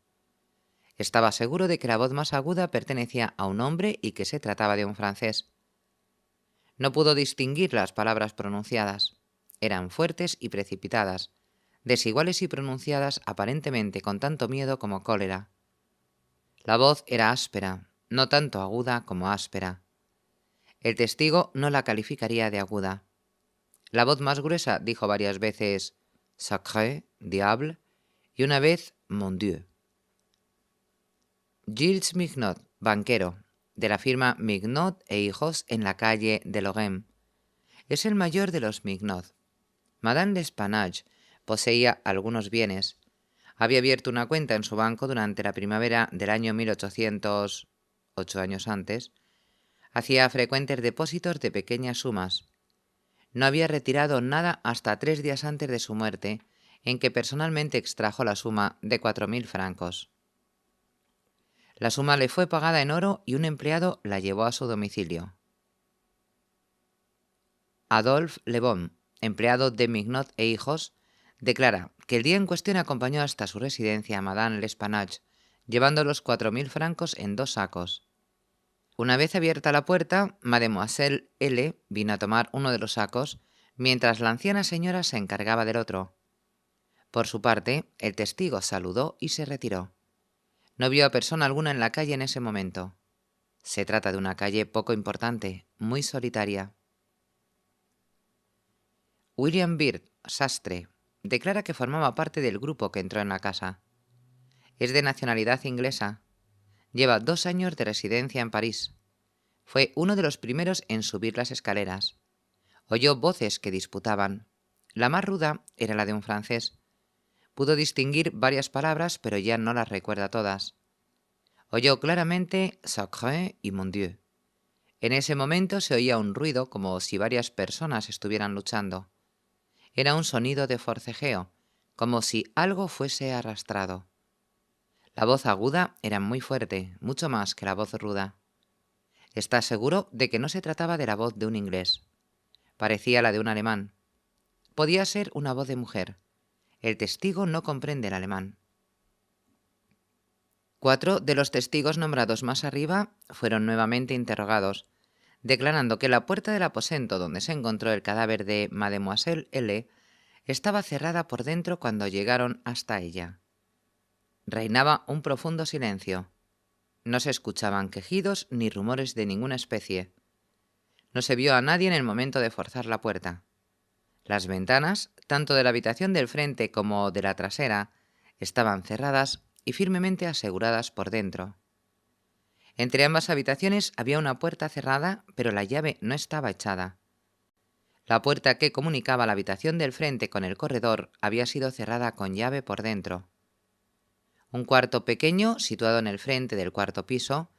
Estaba seguro de que la voz más aguda pertenecía a un hombre y que se trataba de un francés. No pudo distinguir las palabras pronunciadas. Eran fuertes y precipitadas, desiguales y pronunciadas aparentemente con tanto miedo como cólera. La voz era áspera, no tanto aguda como áspera. El testigo no la calificaría de aguda. La voz más gruesa dijo varias veces «Sacré», «Diable» y una vez «Mon Dieu». Gilles Mignot, banquero, de la firma Mignot e Hijos en la calle de Lorraine, es el mayor de los Mignot. Madame L'Espanage poseía algunos bienes. Había abierto una cuenta en su banco durante la primavera del año 1800, 8 años antes. Hacía frecuentes depósitos de pequeñas sumas. No había retirado nada hasta 3 días antes de su muerte, en que personalmente extrajo la suma de 4.000 francos. La suma le fue pagada en oro y un empleado la llevó a su domicilio. Adolphe Le Bon, empleado de Mignot e Hijos, declara que el día en cuestión acompañó hasta su residencia a Madame L'Espanage, llevando los 4.000 francos en 2 sacos. Una vez abierta la puerta, Mademoiselle L. vino a tomar uno de los sacos, mientras la anciana señora se encargaba del otro. Por su parte, el testigo saludó y se retiró. No vio a persona alguna en la calle en ese momento. Se trata de una calle poco importante, muy solitaria. William Byrd, sastre, declara que formaba parte del grupo que entró en la casa. Es de nacionalidad inglesa. Lleva 2 años de residencia en París. Fue uno de los primeros en subir las escaleras. Oyó voces que disputaban. La más ruda era la de un francés. Pudo distinguir varias palabras, pero ya no las recuerda todas. Oyó claramente «Sacré» y «Mon Dieu». En ese momento se oía un ruido como si varias personas estuvieran luchando. Era un sonido de forcejeo, como si algo fuese arrastrado. La voz aguda era muy fuerte, mucho más que la voz ruda. Está seguro de que no se trataba de la voz de un inglés. Parecía la de un alemán. Podía ser una voz de mujer. El testigo no comprende el alemán. 4 de los testigos nombrados más arriba fueron nuevamente interrogados, declarando que la puerta del aposento donde se encontró el cadáver de Mademoiselle L. estaba cerrada por dentro cuando llegaron hasta ella. Reinaba un profundo silencio. No se escuchaban quejidos ni rumores de ninguna especie. No se vio a nadie en el momento de forzar la puerta. Las ventanas, tanto de la habitación del frente como de la trasera, estaban cerradas y firmemente aseguradas por dentro. Entre ambas habitaciones había una puerta cerrada, pero la llave no estaba echada. La puerta que comunicaba la habitación del frente con el corredor había sido cerrada con llave por dentro. Un cuarto pequeño, situado en el frente del cuarto piso,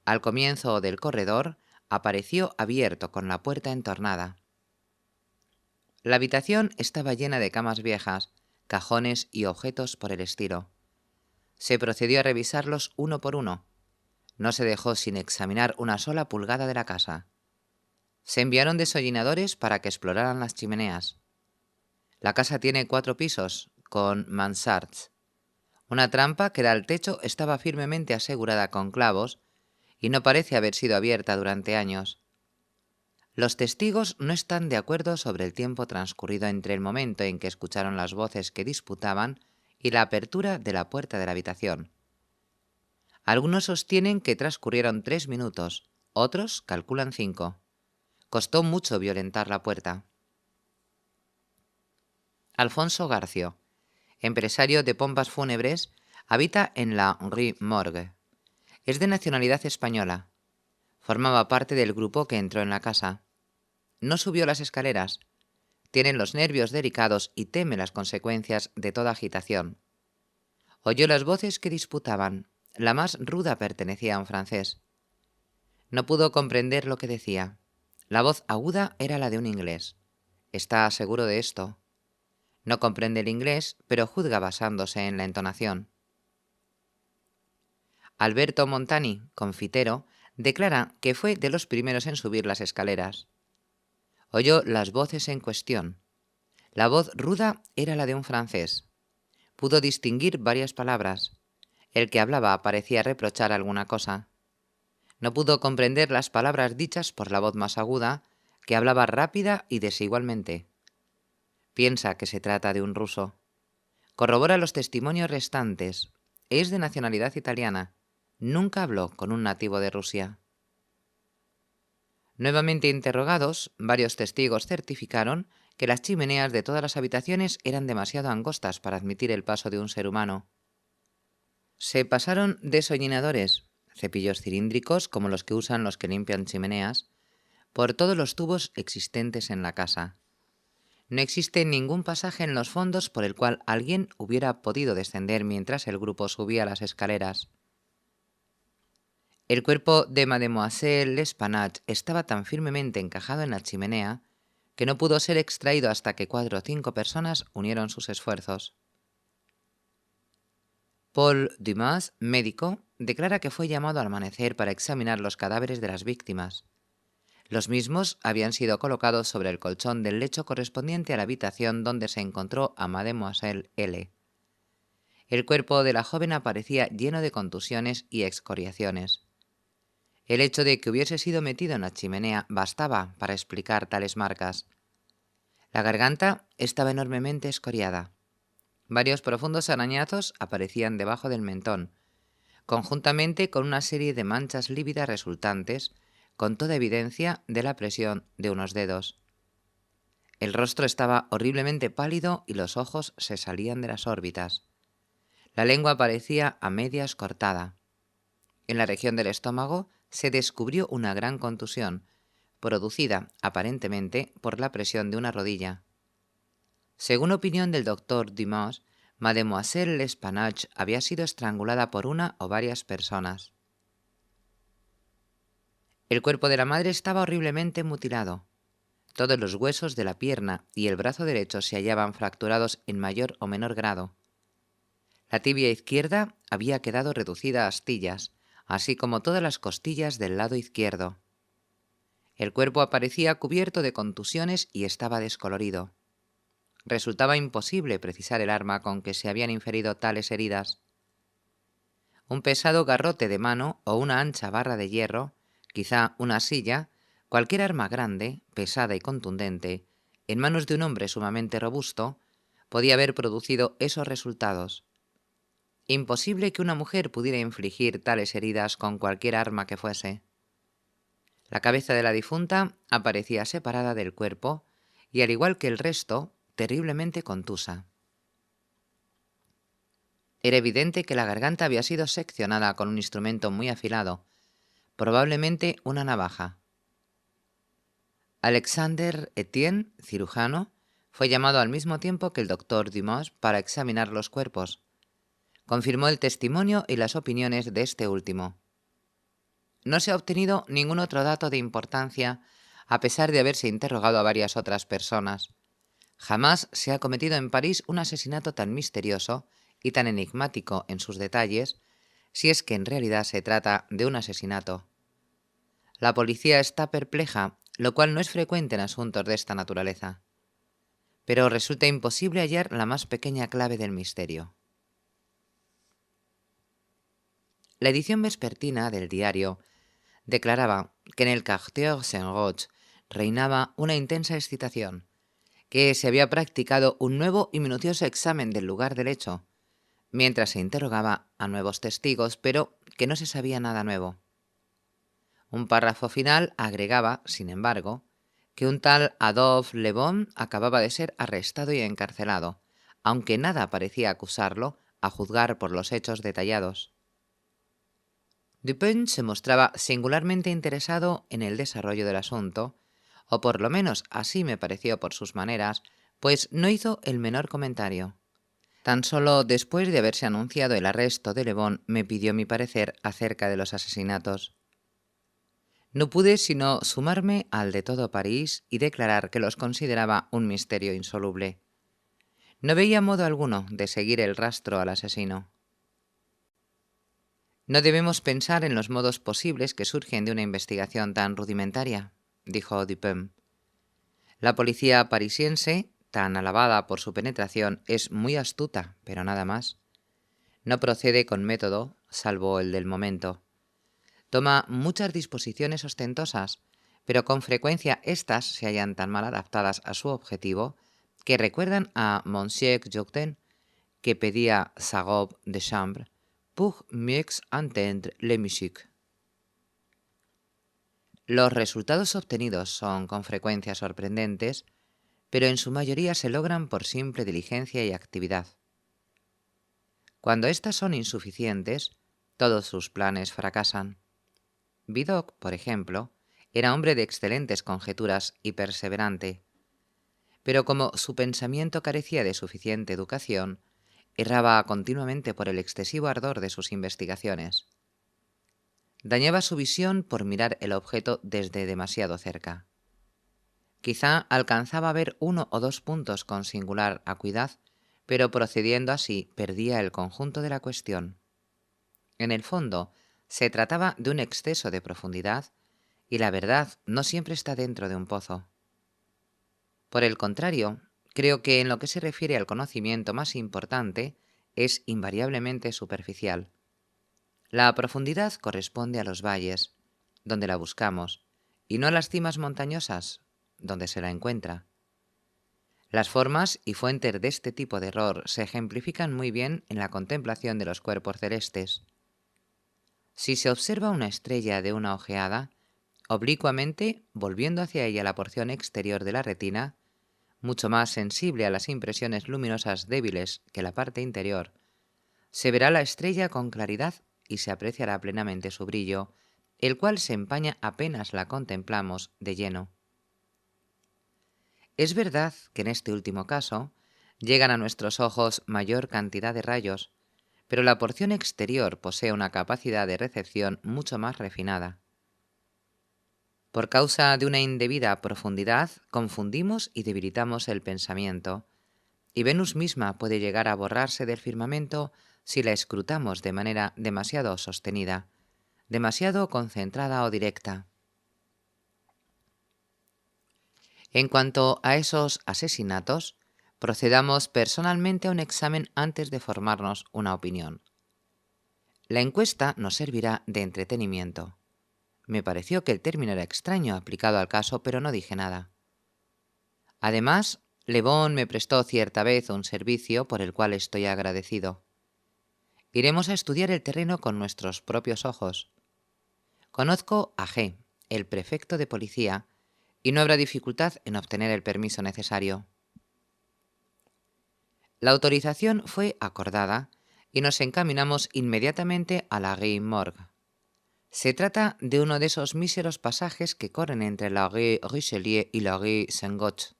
al comienzo del corredor, apareció abierto con la puerta entornada. La habitación estaba llena de camas viejas, cajones y objetos por el estilo. Se procedió a revisarlos uno por uno. No se dejó sin examinar una sola pulgada de la casa. Se enviaron desollinadores para que exploraran las chimeneas. La casa tiene 4 pisos, con mansards. Una trampa que da al techo estaba firmemente asegurada con clavos y no parece haber sido abierta durante años. Los testigos no están de acuerdo sobre el tiempo transcurrido entre el momento en que escucharon las voces que disputaban y la apertura de la puerta de la habitación. Algunos sostienen que transcurrieron 3 minutos, otros calculan 5. Costó mucho violentar la puerta. Alfonso Garcio, empresario de pompas fúnebres, habita en la Rue Morgue. Es de nacionalidad española. Formaba parte del grupo que entró en la casa. No subió las escaleras. Tiene los nervios delicados y teme las consecuencias de toda agitación. Oyó las voces que disputaban. La más ruda pertenecía a un francés. No pudo comprender lo que decía. La voz aguda era la de un inglés. Está seguro de esto. No comprende el inglés, pero juzga basándose en la entonación. Alberto Montani, confitero, declara que fue de los primeros en subir las escaleras. Oyó las voces en cuestión. La voz ruda era la de un francés. Pudo distinguir varias palabras. El que hablaba parecía reprochar alguna cosa. No pudo comprender las palabras dichas por la voz más aguda, que hablaba rápida y desigualmente. Piensa que se trata de un ruso. Corrobora los testimonios restantes. Es de nacionalidad italiana. Nunca habló con un nativo de Rusia. Nuevamente interrogados, varios testigos certificaron que las chimeneas de todas las habitaciones eran demasiado angostas para admitir el paso de un ser humano. Se pasaron desollinadores, cepillos cilíndricos como los que usan los que limpian chimeneas, por todos los tubos existentes en la casa. No existe ningún pasaje en los fondos por el cual alguien hubiera podido descender mientras el grupo subía las escaleras. El cuerpo de Mademoiselle L'Espanache estaba tan firmemente encajado en la chimenea que no pudo ser extraído hasta que 4 o 5 personas unieron sus esfuerzos. Paul Dumas, médico, declara que fue llamado al amanecer para examinar los cadáveres de las víctimas. Los mismos habían sido colocados sobre el colchón del lecho correspondiente a la habitación donde se encontró a Mademoiselle L. El cuerpo de la joven aparecía lleno de contusiones y excoriaciones. El hecho de que hubiese sido metido en la chimenea bastaba para explicar tales marcas. La garganta estaba enormemente escoriada. Varios profundos arañazos aparecían debajo del mentón, conjuntamente con una serie de manchas lívidas resultantes, con toda evidencia de la presión de unos dedos. El rostro estaba horriblemente pálido y los ojos se salían de las órbitas. La lengua parecía a medias cortada. En la región del estómago se descubrió una gran contusión, producida, aparentemente, por la presión de una rodilla. Según opinión del doctor Dumas, Mademoiselle L'Espanache había sido estrangulada por una o varias personas. El cuerpo de la madre estaba horriblemente mutilado. Todos los huesos de la pierna y el brazo derecho se hallaban fracturados en mayor o menor grado. La tibia izquierda había quedado reducida a astillas, así como todas las costillas del lado izquierdo. El cuerpo aparecía cubierto de contusiones y estaba descolorido. Resultaba imposible precisar el arma con que se habían inferido tales heridas. Un pesado garrote de mano o una ancha barra de hierro, quizá una silla, cualquier arma grande, pesada y contundente, en manos de un hombre sumamente robusto, podía haber producido esos resultados. Imposible que una mujer pudiera infligir tales heridas con cualquier arma que fuese. La cabeza de la difunta aparecía separada del cuerpo y, al igual que el resto, terriblemente contusa. Era evidente que la garganta había sido seccionada con un instrumento muy afilado, probablemente una navaja. Alexander Etienne, cirujano, fue llamado al mismo tiempo que el doctor Dumas para examinar los cuerpos. Confirmó el testimonio y las opiniones de este último. No se ha obtenido ningún otro dato de importancia, a pesar de haberse interrogado a varias otras personas. Jamás se ha cometido en París un asesinato tan misterioso y tan enigmático en sus detalles, si es que en realidad se trata de un asesinato. La policía está perpleja, lo cual no es frecuente en asuntos de esta naturaleza. Pero resulta imposible hallar la más pequeña clave del misterio. La edición vespertina del diario declaraba que en el Quartier Saint-Roch reinaba una intensa excitación, que se había practicado un nuevo y minucioso examen del lugar del hecho, mientras se interrogaba a nuevos testigos, pero que no se sabía nada nuevo. Un párrafo final agregaba, sin embargo, que un tal Adolphe Le Bon acababa de ser arrestado y encarcelado, aunque nada parecía acusarlo, a juzgar por los hechos detallados. Dupin se mostraba singularmente interesado en el desarrollo del asunto, o por lo menos así me pareció por sus maneras, pues no hizo el menor comentario. Tan solo después de haberse anunciado el arresto de Le Bon me pidió mi parecer acerca de los asesinatos. No pude sino sumarme al de todo París y declarar que los consideraba un misterio insoluble. No veía modo alguno de seguir el rastro al asesino. No debemos pensar en los modos posibles que surgen de una investigación tan rudimentaria, dijo Dupin. La policía parisiense, tan alabada por su penetración, es muy astuta, pero nada más. No procede con método, salvo el del momento. Toma muchas disposiciones ostentosas, pero con frecuencia éstas se hallan tan mal adaptadas a su objetivo que recuerdan a Monsieur Jourdain, que pedía sa robe de chambre pour mieux entendre la musique. Los resultados obtenidos son con frecuencia sorprendentes, pero en su mayoría se logran por simple diligencia y actividad. Cuando éstas son insuficientes, todos sus planes fracasan. Vidocq, por ejemplo, era hombre de excelentes conjeturas y perseverante, pero como su pensamiento carecía de suficiente educación, erraba continuamente por el excesivo ardor de sus investigaciones. Dañaba su visión por mirar el objeto desde demasiado cerca. Quizá alcanzaba a ver 1 o 2 puntos con singular acuidad, pero procediendo así perdía el conjunto de la cuestión. En el fondo, se trataba de un exceso de profundidad, y la verdad no siempre está dentro de un pozo. Por el contrario, creo que en lo que se refiere al conocimiento más importante, es invariablemente superficial. La profundidad corresponde a los valles, donde la buscamos, y no a las cimas montañosas, donde se la encuentra. Las formas y fuentes de este tipo de error se ejemplifican muy bien en la contemplación de los cuerpos celestes. Si se observa una estrella de una ojeada, oblicuamente, volviendo hacia ella la porción exterior de la retina, mucho más sensible a las impresiones luminosas débiles que la parte interior, se verá la estrella con claridad y se apreciará plenamente su brillo, el cual se empaña apenas la contemplamos de lleno. Es verdad que en este último caso llegan a nuestros ojos mayor cantidad de rayos, pero la porción exterior posee una capacidad de recepción mucho más refinada. Por causa de una indebida profundidad, confundimos y debilitamos el pensamiento, y Venus misma puede llegar a borrarse del firmamento si la escrutamos de manera demasiado sostenida, demasiado concentrada o directa. En cuanto a esos asesinatos, procedamos personalmente a un examen antes de formarnos una opinión. La encuesta nos servirá de entretenimiento. Me pareció que el término era extraño aplicado al caso, pero no dije nada. Además, Le Bon me prestó cierta vez un servicio por el cual estoy agradecido. Iremos a estudiar el terreno con nuestros propios ojos. Conozco a G, el prefecto de policía, y no habrá dificultad en obtener el permiso necesario. La autorización fue acordada y nos encaminamos inmediatamente a la Rue Morgue. Se trata de uno de esos míseros pasajes que corren entre la rue Richelieu y la rue Saint-Goth.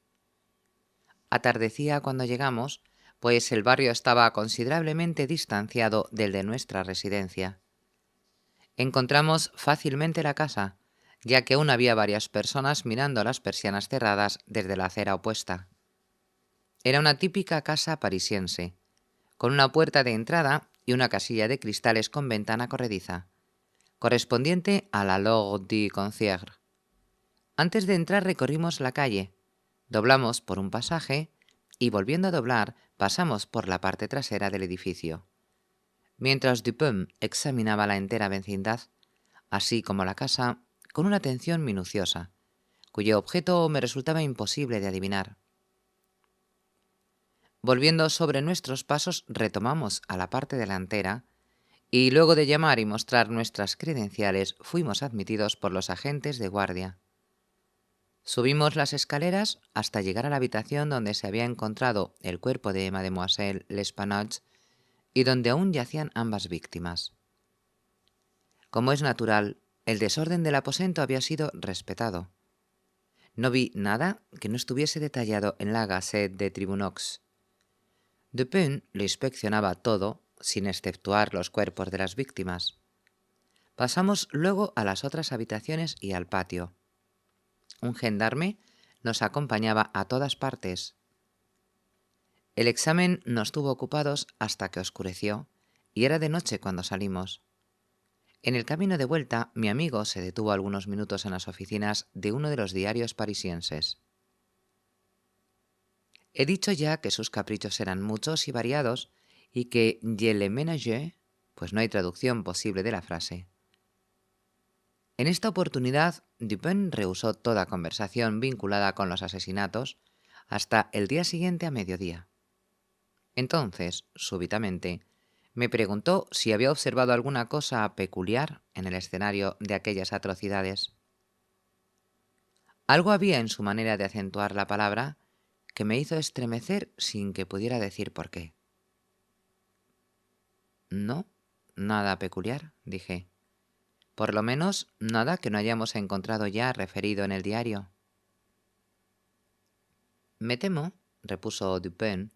Atardecía cuando llegamos, pues el barrio estaba considerablemente distanciado del de nuestra residencia. Encontramos fácilmente la casa, ya que aún había varias personas mirando las persianas cerradas desde la acera opuesta. Era una típica casa parisiense, con una puerta de entrada y una casilla de cristales con ventana corrediza, correspondiente a la Loge du Concierge. Antes de entrar recorrimos la calle, doblamos por un pasaje y, volviendo a doblar, pasamos por la parte trasera del edificio. Mientras Dupin examinaba la entera vecindad, así como la casa, con una atención minuciosa, cuyo objeto me resultaba imposible de adivinar. Volviendo sobre nuestros pasos, retomamos a la parte delantera y, luego de llamar y mostrar nuestras credenciales, fuimos admitidos por los agentes de guardia. Subimos las escaleras hasta llegar a la habitación donde se había encontrado el cuerpo de Mademoiselle L'Espanache y donde aún yacían ambas víctimas. Como es natural, el desorden del aposento había sido respetado. No vi nada que no estuviese detallado en la Gazette de Tribunox. Dupin lo inspeccionaba todo, sin exceptuar los cuerpos de las víctimas. Pasamos luego a las otras habitaciones y al patio. Un gendarme nos acompañaba a todas partes. El examen nos tuvo ocupados hasta que oscureció, y era de noche cuando salimos. En el camino de vuelta, mi amigo se detuvo algunos minutos en las oficinas de uno de los diarios parisienses. He dicho ya que sus caprichos eran muchos y variados, y que «je le ménage», pues no hay traducción posible de la frase. En esta oportunidad, Dupin rehusó toda conversación vinculada con los asesinatos hasta el día siguiente a mediodía. Entonces, súbitamente, me preguntó si había observado alguna cosa peculiar en el escenario de aquellas atrocidades. Algo había en su manera de acentuar la palabra que me hizo estremecer sin que pudiera decir por qué. No, nada peculiar, dije. Por lo menos, nada que no hayamos encontrado ya referido en el diario. Me temo, repuso Dupin,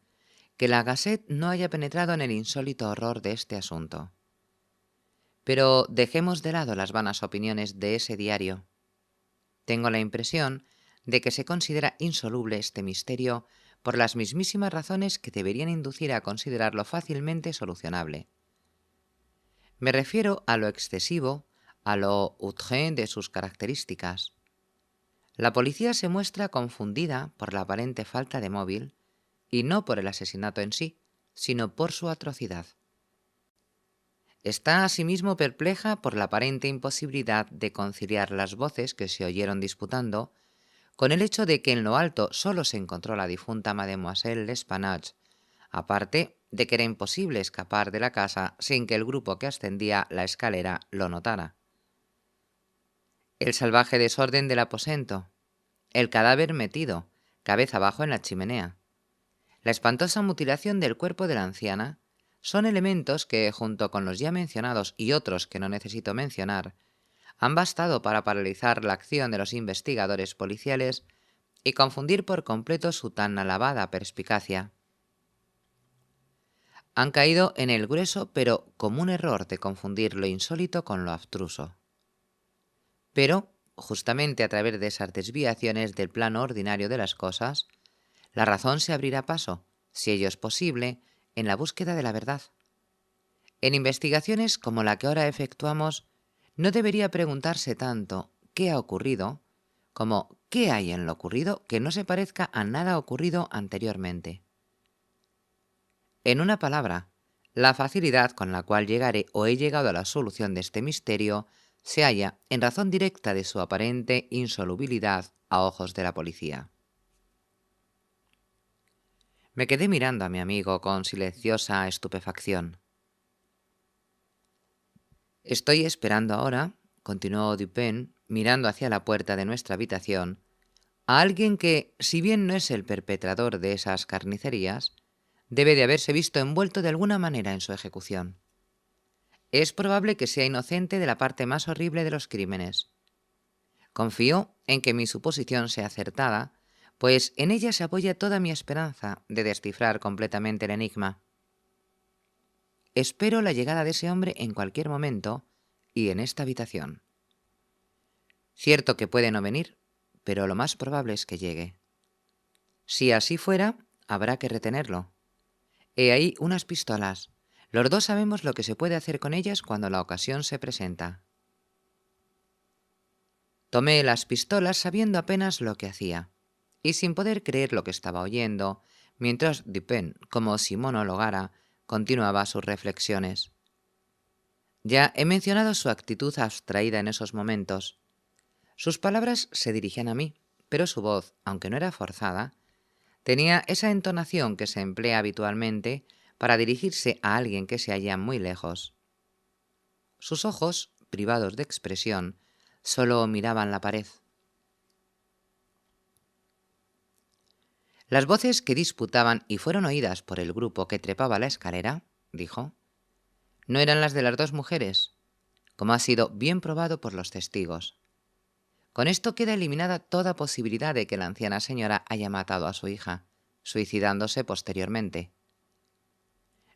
que la Gazette no haya penetrado en el insólito horror de este asunto. Pero dejemos de lado las vanas opiniones de ese diario. Tengo la impresión de que se considera insoluble este misterio por las mismísimas razones que deberían inducir a considerarlo fácilmente solucionable. Me refiero a lo excesivo, a lo outré de sus características. La policía se muestra confundida por la aparente falta de móvil, y no por el asesinato en sí, sino por su atrocidad. Está asimismo perpleja por la aparente imposibilidad de conciliar las voces que se oyeron disputando con el hecho de que en lo alto solo se encontró la difunta Mademoiselle L'Espanache, aparte de que era imposible escapar de la casa sin que el grupo que ascendía la escalera lo notara. El salvaje desorden del aposento, el cadáver metido, cabeza abajo en la chimenea, la espantosa mutilación del cuerpo de la anciana, son elementos que, junto con los ya mencionados y otros que no necesito mencionar, han bastado para paralizar la acción de los investigadores policiales y confundir por completo su tan alabada perspicacia. Han caído en el grueso pero común error de confundir lo insólito con lo abstruso. Pero, justamente a través de esas desviaciones del plano ordinario de las cosas, la razón se abrirá paso, si ello es posible, en la búsqueda de la verdad. En investigaciones como la que ahora efectuamos, no debería preguntarse tanto qué ha ocurrido, como qué hay en lo ocurrido que no se parezca a nada ocurrido anteriormente. En una palabra, la facilidad con la cual llegaré o he llegado a la solución de este misterio se halla en razón directa de su aparente insolubilidad a ojos de la policía. Me quedé mirando a mi amigo con silenciosa estupefacción. Estoy esperando ahora, continuó Dupin, mirando hacia la puerta de nuestra habitación, a alguien que, si bien no es el perpetrador de esas carnicerías, debe de haberse visto envuelto de alguna manera en su ejecución. Es probable que sea inocente de la parte más horrible de los crímenes. Confío en que mi suposición sea acertada, pues en ella se apoya toda mi esperanza de descifrar completamente el enigma. Espero la llegada de ese hombre en cualquier momento y en esta habitación. Cierto que puede no venir, pero lo más probable es que llegue. Si así fuera, habrá que retenerlo. He ahí unas pistolas. Los dos sabemos lo que se puede hacer con ellas cuando la ocasión se presenta. Tomé las pistolas sabiendo apenas lo que hacía, y sin poder creer lo que estaba oyendo, mientras Dupin, como si monologara, continuaba sus reflexiones. Ya he mencionado su actitud abstraída en esos momentos. Sus palabras se dirigían a mí, pero su voz, aunque no era forzada, tenía esa entonación que se emplea habitualmente para dirigirse a alguien que se halla muy lejos. Sus ojos, privados de expresión, solo miraban la pared. Las voces que disputaban y fueron oídas por el grupo que trepaba la escalera, dijo, no eran las de las dos mujeres, como ha sido bien probado por los testigos. Con esto queda eliminada toda posibilidad de que la anciana señora haya matado a su hija, suicidándose posteriormente.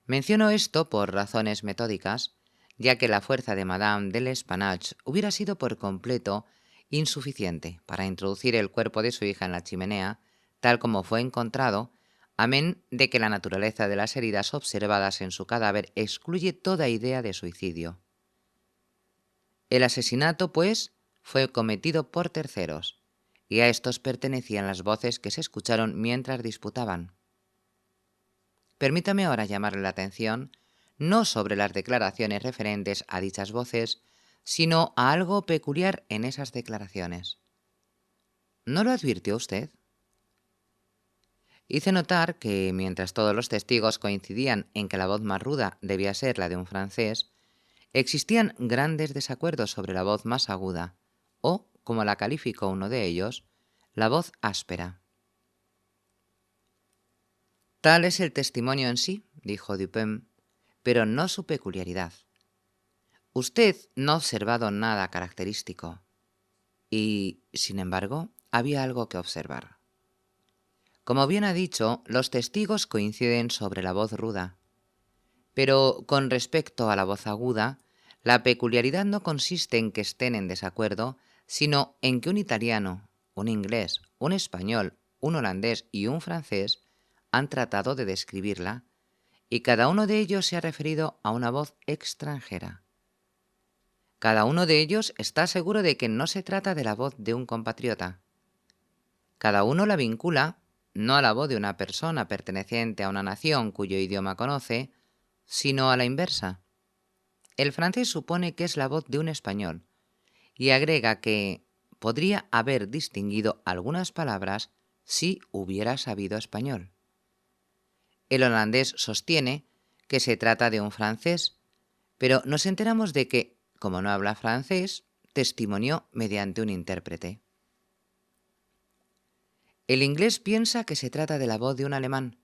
Menciono esto por razones metódicas, ya que la fuerza de Madame de l'Espanache hubiera sido por completo insuficiente para introducir el cuerpo de su hija en la chimenea, tal como fue encontrado, amén de que la naturaleza de las heridas observadas en su cadáver excluye toda idea de suicidio. El asesinato, pues, fue cometido por terceros, y a estos pertenecían las voces que se escucharon mientras disputaban. Permítame ahora llamarle la atención, no sobre las declaraciones referentes a dichas voces, sino a algo peculiar en esas declaraciones. ¿No lo advirtió usted? Hice notar que, mientras todos los testigos coincidían en que la voz más ruda debía ser la de un francés, existían grandes desacuerdos sobre la voz más aguda, o, como la calificó uno de ellos, la voz áspera. Tal es el testimonio en sí, dijo Dupin, pero no su peculiaridad. Usted no ha observado nada característico, y, sin embargo, había algo que observar. Como bien ha dicho, los testigos coinciden sobre la voz ruda, pero con respecto a la voz aguda, la peculiaridad no consiste en que estén en desacuerdo, sino en que un italiano, un inglés, un español, un holandés y un francés han tratado de describirla, y cada uno de ellos se ha referido a una voz extranjera. Cada uno de ellos está seguro de que no se trata de la voz de un compatriota. Cada uno la vincula no a la voz de una persona perteneciente a una nación cuyo idioma conoce, sino a la inversa. El francés supone que es la voz de un español y agrega que podría haber distinguido algunas palabras si hubiera sabido español. El holandés sostiene que se trata de un francés, pero nos enteramos de que, como no habla francés, testimonió mediante un intérprete. El inglés piensa que se trata de la voz de un alemán,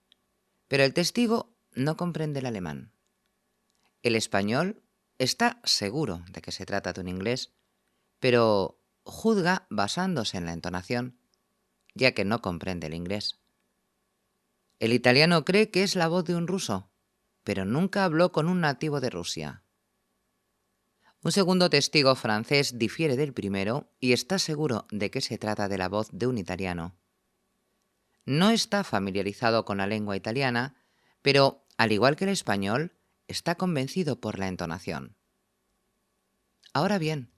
pero el testigo no comprende el alemán. El español está seguro de que se trata de un inglés, pero juzga basándose en la entonación, ya que no comprende el inglés. El italiano cree que es la voz de un ruso, pero nunca habló con un nativo de Rusia. Un segundo testigo francés difiere del primero y está seguro de que se trata de la voz de un italiano. No está familiarizado con la lengua italiana, pero, al igual que el español, está convencido por la entonación. Ahora bien,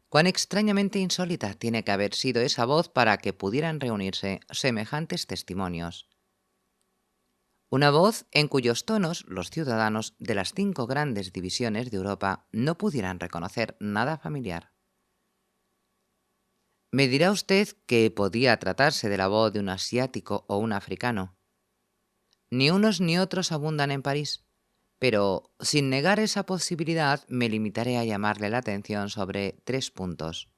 cuán extrañamente insólita tiene que haber sido esa voz para que pudieran reunirse semejantes testimonios. Una voz en cuyos tonos los ciudadanos de las 5 grandes divisiones de Europa no pudieran reconocer nada familiar. Me dirá usted que podía tratarse de la voz de un asiático o un africano. Ni unos ni otros abundan en París, pero sin negar esa posibilidad me limitaré a llamarle la atención sobre 3 puntos.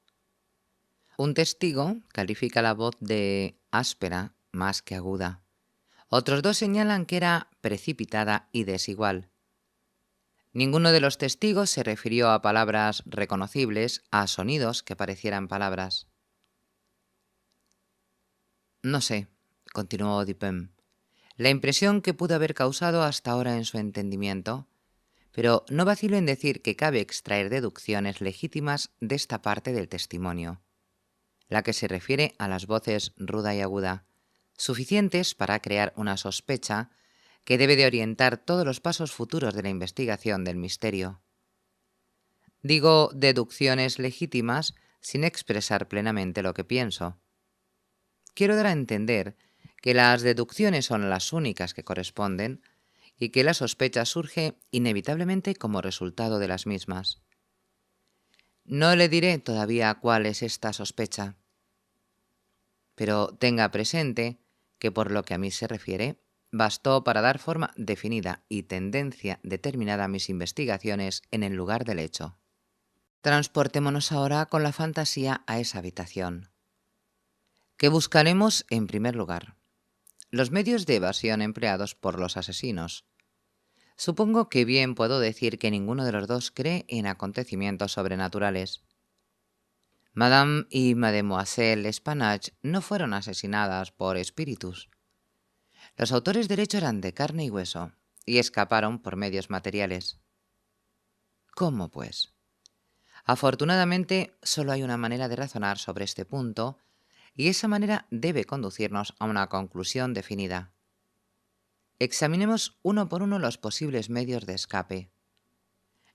Un testigo califica la voz de áspera más que aguda. Otros 2 señalan que era precipitada y desigual. Ninguno de los testigos se refirió a palabras reconocibles, a sonidos que parecieran palabras. No sé, continuó Dupin, la impresión que pudo haber causado hasta ahora en su entendimiento, pero no vacilo en decir que cabe extraer deducciones legítimas de esta parte del testimonio, la que se refiere a las voces ruda y aguda, suficientes para crear una sospecha que debe de orientar todos los pasos futuros de la investigación del misterio. Digo deducciones legítimas sin expresar plenamente lo que pienso. Quiero dar a entender que las deducciones son las únicas que corresponden y que la sospecha surge inevitablemente como resultado de las mismas. No le diré todavía cuál es esta sospecha, pero tenga presente que por lo que a mí se refiere, bastó para dar forma definida y tendencia determinada a mis investigaciones en el lugar del hecho. Transportémonos ahora con la fantasía a esa habitación. ¿Qué buscaremos en primer lugar? Los medios de evasión empleados por los asesinos. Supongo que bien puedo decir que ninguno de los dos cree en acontecimientos sobrenaturales. Madame y Mademoiselle Spanache no fueron asesinadas por espíritus. Los autores del hecho eran de carne y hueso, y escaparon por medios materiales. ¿Cómo, pues? Afortunadamente, solo hay una manera de razonar sobre este punto, y esa manera debe conducirnos a una conclusión definida. Examinemos uno por uno los posibles medios de escape.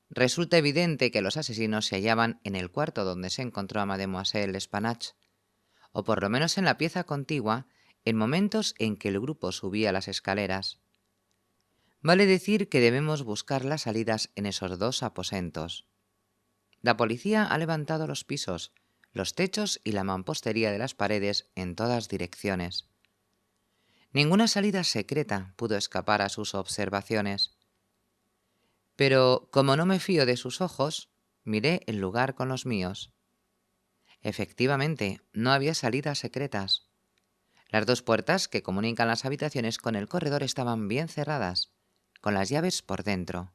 Resulta evidente que los asesinos se hallaban en el cuarto donde se encontró a Mademoiselle Spanache, o por lo menos en la pieza contigua, en momentos en que el grupo subía las escaleras. Vale decir que debemos buscar las salidas en esos dos aposentos. La policía ha levantado los pisos, los techos y la mampostería de las paredes en todas direcciones. Ninguna salida secreta pudo escapar a sus observaciones. Pero, como no me fío de sus ojos, miré el lugar con los míos. Efectivamente, no había salidas secretas. Las dos puertas que comunican las habitaciones con el corredor estaban bien cerradas, con las llaves por dentro.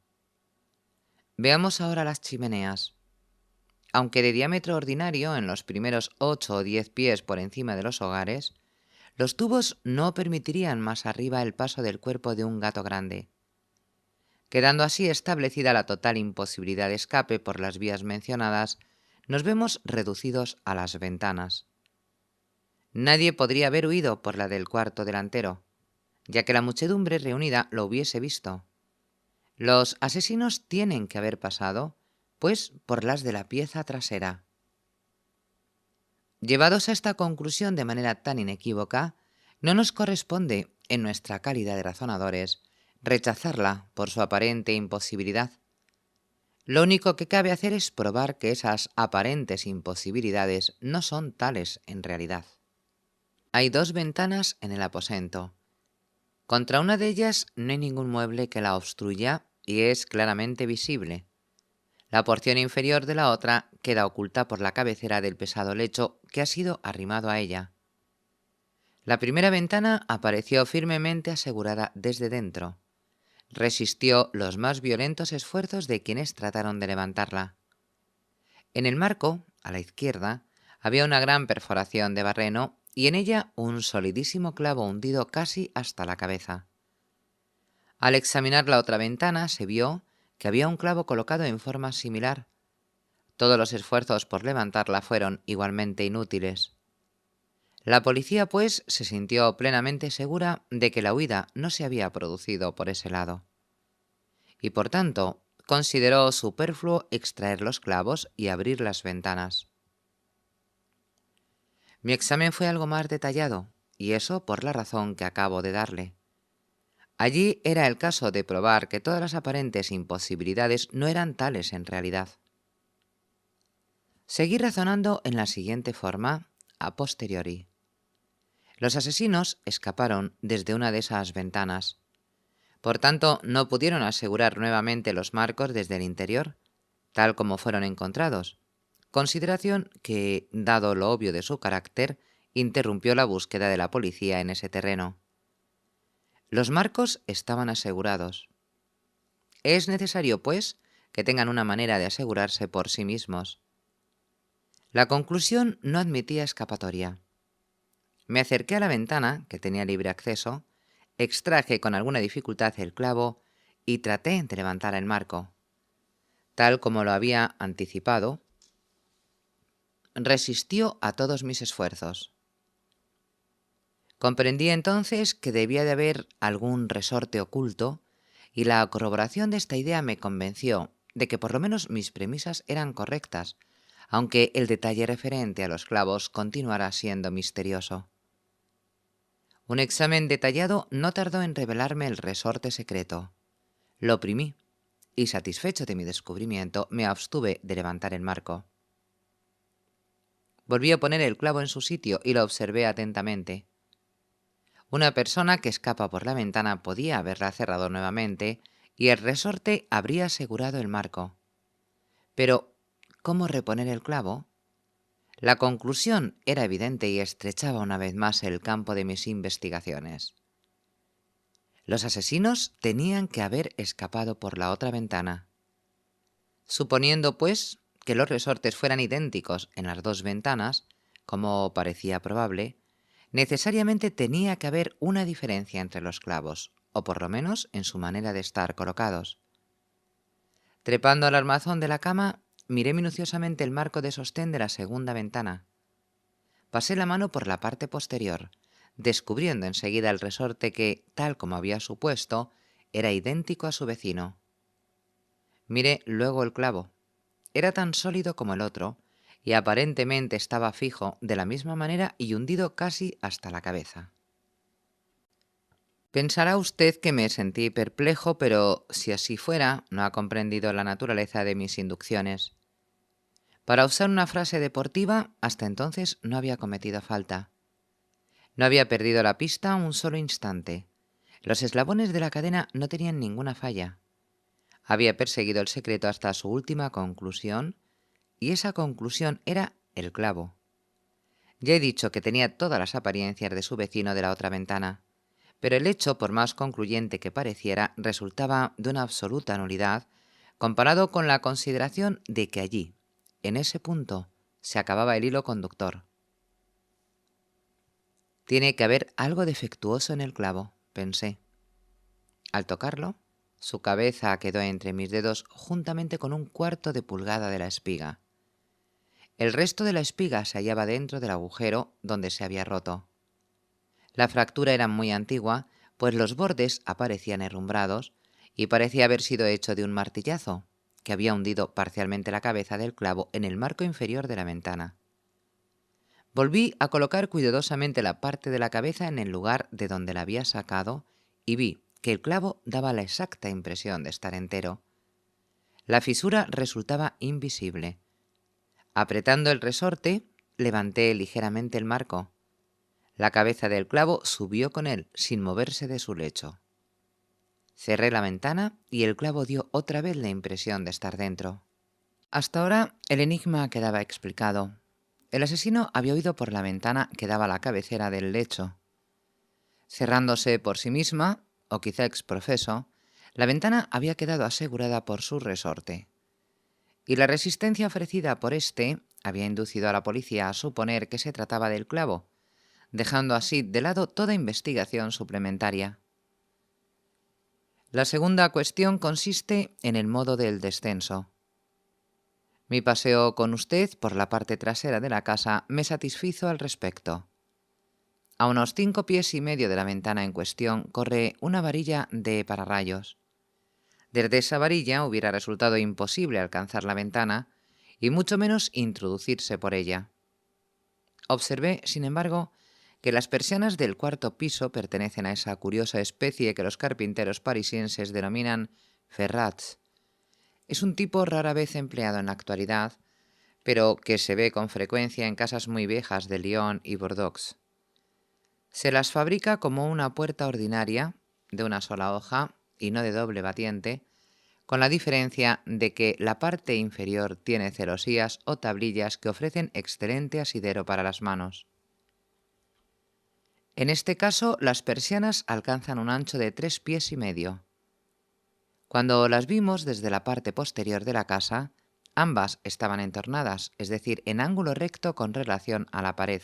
Veamos ahora las chimeneas. Aunque de diámetro ordinario en los primeros 8 o 10 pies por encima de los hogares, los tubos no permitirían más arriba el paso del cuerpo de un gato grande, quedando así establecida la total imposibilidad de escape por las vías mencionadas. Nos vemos reducidos a las ventanas. Nadie podría haber huido por la del cuarto delantero, ya que la muchedumbre reunida lo hubiese visto. Los asesinos tienen que haber pasado, pues, por las de la pieza trasera. Llevados a esta conclusión de manera tan inequívoca, no nos corresponde, en nuestra calidad de razonadores, rechazarla por su aparente imposibilidad. Lo único que cabe hacer es probar que esas aparentes imposibilidades no son tales en realidad. Hay dos ventanas en el aposento. Contra una de ellas no hay ningún mueble que la obstruya y es claramente visible. La porción inferior de la otra queda oculta por la cabecera del pesado lecho que ha sido arrimado a ella. La primera ventana apareció firmemente asegurada desde dentro. Resistió los más violentos esfuerzos de quienes trataron de levantarla. En el marco, a la izquierda, había una gran perforación de barreno y en ella un solidísimo clavo hundido casi hasta la cabeza. Al examinar la otra ventana se vio que había un clavo colocado en forma similar. Todos los esfuerzos por levantarla fueron igualmente inútiles. La policía, pues, se sintió plenamente segura de que la huida no se había producido por ese lado. Y por tanto, consideró superfluo extraer los clavos y abrir las ventanas. Mi examen fue algo más detallado, y eso por la razón que acabo de darle. Allí era el caso de probar que todas las aparentes imposibilidades no eran tales en realidad. Seguí razonando en la siguiente forma, a posteriori. Los asesinos escaparon desde una de esas ventanas. Por tanto, no pudieron asegurar nuevamente los marcos desde el interior, tal como fueron encontrados, consideración que, dado lo obvio de su carácter, interrumpió la búsqueda de la policía en ese terreno. Los marcos estaban asegurados. Es necesario, pues, que tengan una manera de asegurarse por sí mismos. La conclusión no admitía escapatoria. Me acerqué a la ventana, que tenía libre acceso, extraje con alguna dificultad el clavo y traté de levantar el marco. Tal como lo había anticipado, resistió a todos mis esfuerzos. Comprendí entonces que debía de haber algún resorte oculto, y la corroboración de esta idea me convenció de que por lo menos mis premisas eran correctas, aunque el detalle referente a los clavos continuara siendo misterioso. Un examen detallado no tardó en revelarme el resorte secreto. Lo oprimí, y satisfecho de mi descubrimiento, me abstuve de levantar el marco. Volví a poner el clavo en su sitio y lo observé atentamente. Una persona que escapa por la ventana podía haberla cerrado nuevamente y el resorte habría asegurado el marco. Pero, ¿cómo reponer el clavo? La conclusión era evidente y estrechaba una vez más el campo de mis investigaciones. Los asesinos tenían que haber escapado por la otra ventana. Suponiendo, pues, que los resortes fueran idénticos en las dos ventanas, como parecía probable, necesariamente tenía que haber una diferencia entre los clavos, o por lo menos en su manera de estar colocados. Trepando al armazón de la cama, miré minuciosamente el marco de sostén de la segunda ventana. Pasé la mano por la parte posterior, descubriendo enseguida el resorte que, tal como había supuesto, era idéntico a su vecino. Miré luego el clavo. Era tan sólido como el otro, y aparentemente estaba fijo de la misma manera y hundido casi hasta la cabeza. Pensará usted que me sentí perplejo, pero si así fuera, no ha comprendido la naturaleza de mis inducciones. Para usar una frase deportiva, hasta entonces no había cometido falta. No había perdido la pista un solo instante. Los eslabones de la cadena no tenían ninguna falla. Había perseguido el secreto hasta su última conclusión, y esa conclusión era el clavo. Ya he dicho que tenía todas las apariencias de su vecino de la otra ventana, pero el hecho, por más concluyente que pareciera, resultaba de una absoluta nulidad comparado con la consideración de que allí, en ese punto, se acababa el hilo conductor. Tiene que haber algo defectuoso en el clavo, pensé. Al tocarlo, su cabeza quedó entre mis dedos juntamente con un cuarto de pulgada de la espiga. El resto de la espiga se hallaba dentro del agujero donde se había roto. La fractura era muy antigua, pues los bordes aparecían herrumbrados y parecía haber sido hecho de un martillazo, que había hundido parcialmente la cabeza del clavo en el marco inferior de la ventana. Volví a colocar cuidadosamente la parte de la cabeza en el lugar de donde la había sacado y vi que el clavo daba la exacta impresión de estar entero. La fisura resultaba invisible. Apretando el resorte, levanté ligeramente el marco. La cabeza del clavo subió con él, sin moverse de su lecho. Cerré la ventana y el clavo dio otra vez la impresión de estar dentro. Hasta ahora el enigma quedaba explicado. El asesino había huido por la ventana que daba a la cabecera del lecho. Cerrándose por sí misma, o quizá exprofeso, la ventana había quedado asegurada por su resorte. Y la resistencia ofrecida por éste había inducido a la policía a suponer que se trataba del clavo, dejando así de lado toda investigación suplementaria. La segunda cuestión consiste en el modo del descenso. Mi paseo con usted por la parte trasera de la casa me satisfizo al respecto. A unos 5 pies y medio de la ventana en cuestión corre una varilla de pararrayos. Desde esa varilla hubiera resultado imposible alcanzar la ventana y mucho menos introducirse por ella. Observé, sin embargo, que las persianas del cuarto piso pertenecen a esa curiosa especie que los carpinteros parisienses denominan ferrats. Es un tipo rara vez empleado en la actualidad, pero que se ve con frecuencia en casas muy viejas de Lyon y Bordeaux. Se las fabrica como una puerta ordinaria, de una sola hoja y no de doble batiente, con la diferencia de que la parte inferior tiene celosías o tablillas que ofrecen excelente asidero para las manos. En este caso, las persianas alcanzan un ancho de 3 pies y medio. Cuando las vimos desde la parte posterior de la casa, ambas estaban entornadas, es decir, en ángulo recto con relación a la pared.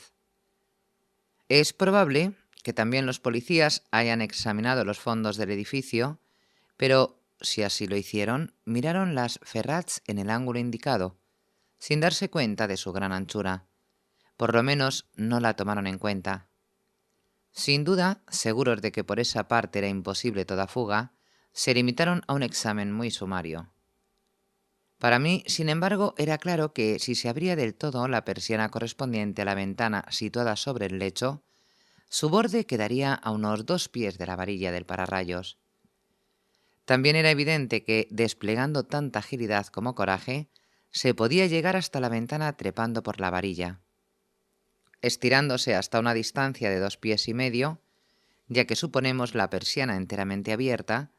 Es probable que también los policías hayan examinado los fondos del edificio, pero si así lo hicieron, miraron las ferrats en el ángulo indicado, sin darse cuenta de su gran anchura. Por lo menos no la tomaron en cuenta. Sin duda, seguros de que por esa parte era imposible toda fuga, se limitaron a un examen muy sumario. Para mí, sin embargo, era claro que si se abría del todo la persiana correspondiente a la ventana situada sobre el lecho, su borde quedaría a unos 2 pies de la varilla del pararrayos. También era evidente que, desplegando tanta agilidad como coraje, se podía llegar hasta la ventana trepando por la varilla. Estirándose hasta una distancia de 2 pies y medio, ya que suponemos la persiana enteramente abierta,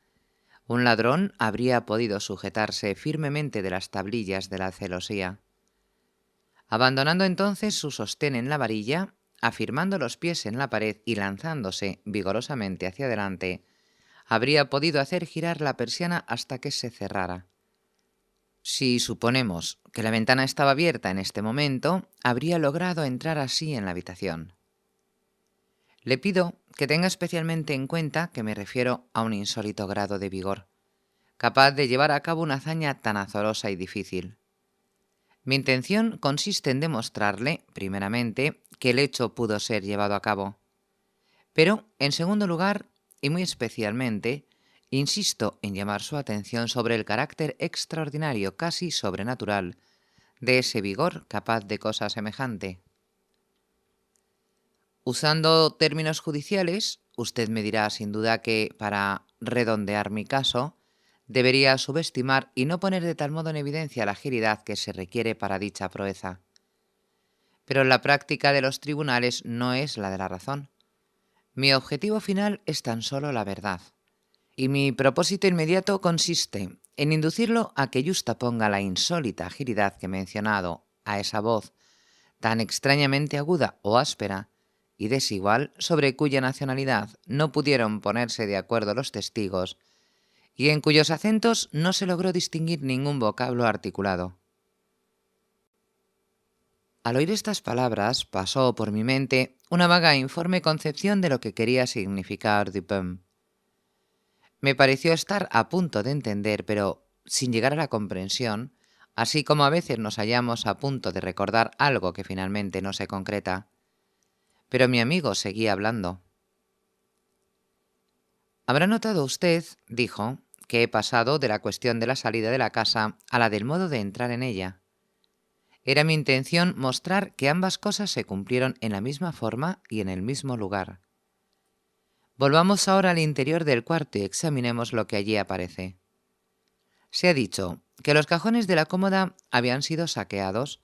un ladrón habría podido sujetarse firmemente de las tablillas de la celosía. Abandonando entonces su sostén en la varilla, afirmando los pies en la pared y lanzándose vigorosamente hacia adelante, habría podido hacer girar la persiana hasta que se cerrara. Si suponemos que la ventana estaba abierta en este momento, habría logrado entrar así en la habitación. Le pido que tenga especialmente en cuenta que me refiero a un insólito grado de vigor, capaz de llevar a cabo una hazaña tan azorosa y difícil. Mi intención consiste en demostrarle, primeramente, que el hecho pudo ser llevado a cabo. Pero, en segundo lugar, y muy especialmente, insisto en llamar su atención sobre el carácter extraordinario, casi sobrenatural, de ese vigor capaz de cosa semejante. Usando términos judiciales, usted me dirá sin duda que, para redondear mi caso, debería subestimar y no poner de tal modo en evidencia la agilidad que se requiere para dicha proeza. Pero la práctica de los tribunales no es la de la razón. Mi objetivo final es tan solo la verdad, y mi propósito inmediato consiste en inducirlo a que yustaponga la insólita agilidad que he mencionado a esa voz tan extrañamente aguda o áspera y desigual sobre cuya nacionalidad no pudieron ponerse de acuerdo los testigos y en cuyos acentos no se logró distinguir ningún vocablo articulado. Al oír estas palabras pasó por mi mente una vaga e informe concepción de lo que quería significar Dupin. Me pareció estar a punto de entender, pero sin llegar a la comprensión, así como a veces nos hallamos a punto de recordar algo que finalmente no se concreta. Pero mi amigo seguía hablando. «Habrá notado usted», dijo, «que he pasado de la cuestión de la salida de la casa a la del modo de entrar en ella. Era mi intención mostrar que ambas cosas se cumplieron en la misma forma y en el mismo lugar. Volvamos ahora al interior del cuarto y examinemos lo que allí aparece. Se ha dicho que los cajones de la cómoda habían sido saqueados,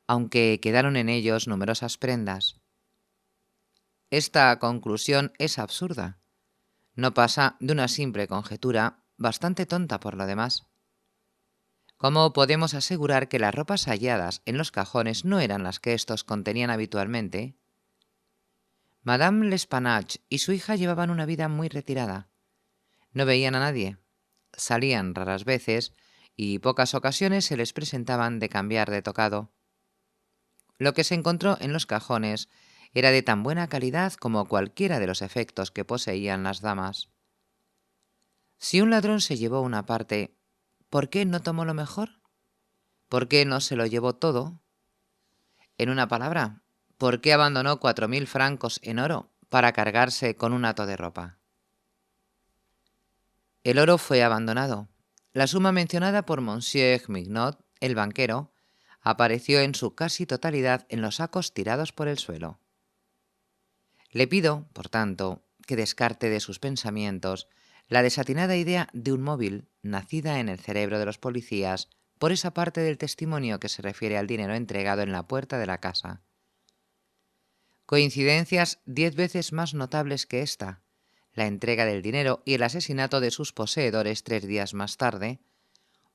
aunque quedaron en ellos numerosas prendas. Esta conclusión es absurda. No pasa de una simple conjetura, bastante tonta por lo demás. ¿Cómo podemos asegurar que las ropas halladas en los cajones no eran las que éstos contenían habitualmente? Madame L'Espanache y su hija llevaban una vida muy retirada. No veían a nadie. Salían raras veces y pocas ocasiones se les presentaban de cambiar de tocado. Lo que se encontró en los cajones era de tan buena calidad como cualquiera de los efectos que poseían las damas. Si un ladrón se llevó una parte, ¿por qué no tomó lo mejor? ¿Por qué no se lo llevó todo? En una palabra, ¿por qué abandonó 4.000 francos en oro para cargarse con un hato de ropa? El oro fue abandonado. La suma mencionada por Monsieur Mignot, el banquero, apareció en su casi totalidad en los sacos tirados por el suelo. Le pido, por tanto, que descarte de sus pensamientos la desatinada idea de un móvil nacida en el cerebro de los policías por esa parte del testimonio que se refiere al dinero entregado en la puerta de la casa. Coincidencias 10 veces más notables que esta, la entrega del dinero y el asesinato de sus poseedores 3 días más tarde,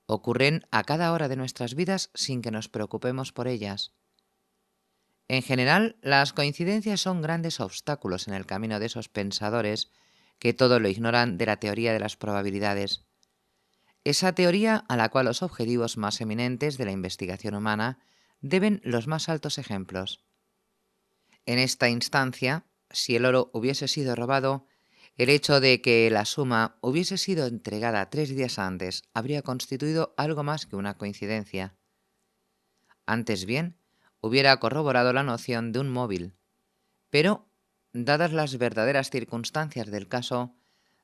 ocurren a cada hora de nuestras vidas sin que nos preocupemos por ellas. En general, las coincidencias son grandes obstáculos en el camino de esos pensadores que todo lo ignoran de la teoría de las probabilidades. esa teoría a la cual los objetivos más eminentes de la investigación humana deben los más altos ejemplos. En esta instancia, si el oro hubiese sido robado, el hecho de que la suma hubiese sido entregada 3 días antes habría constituido algo más que una coincidencia. Antes bien, hubiera corroborado la noción de un móvil. Pero, dadas las verdaderas circunstancias del caso,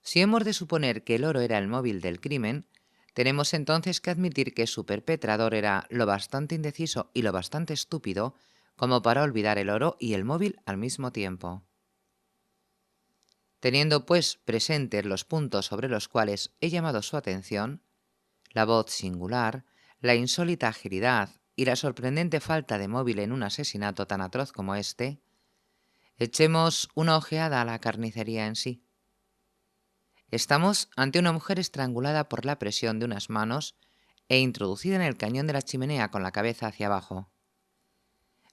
si hemos de suponer que el oro era el móvil del crimen, tenemos entonces que admitir que su perpetrador era lo bastante indeciso y lo bastante estúpido como para olvidar el oro y el móvil al mismo tiempo. Teniendo pues presentes los puntos sobre los cuales he llamado su atención, la voz singular, la insólita agilidad y la sorprendente falta de móvil en un asesinato tan atroz como este, echemos una ojeada a la carnicería en sí. Estamos ante una mujer estrangulada por la presión de unas manos e introducida en el cañón de la chimenea con la cabeza hacia abajo.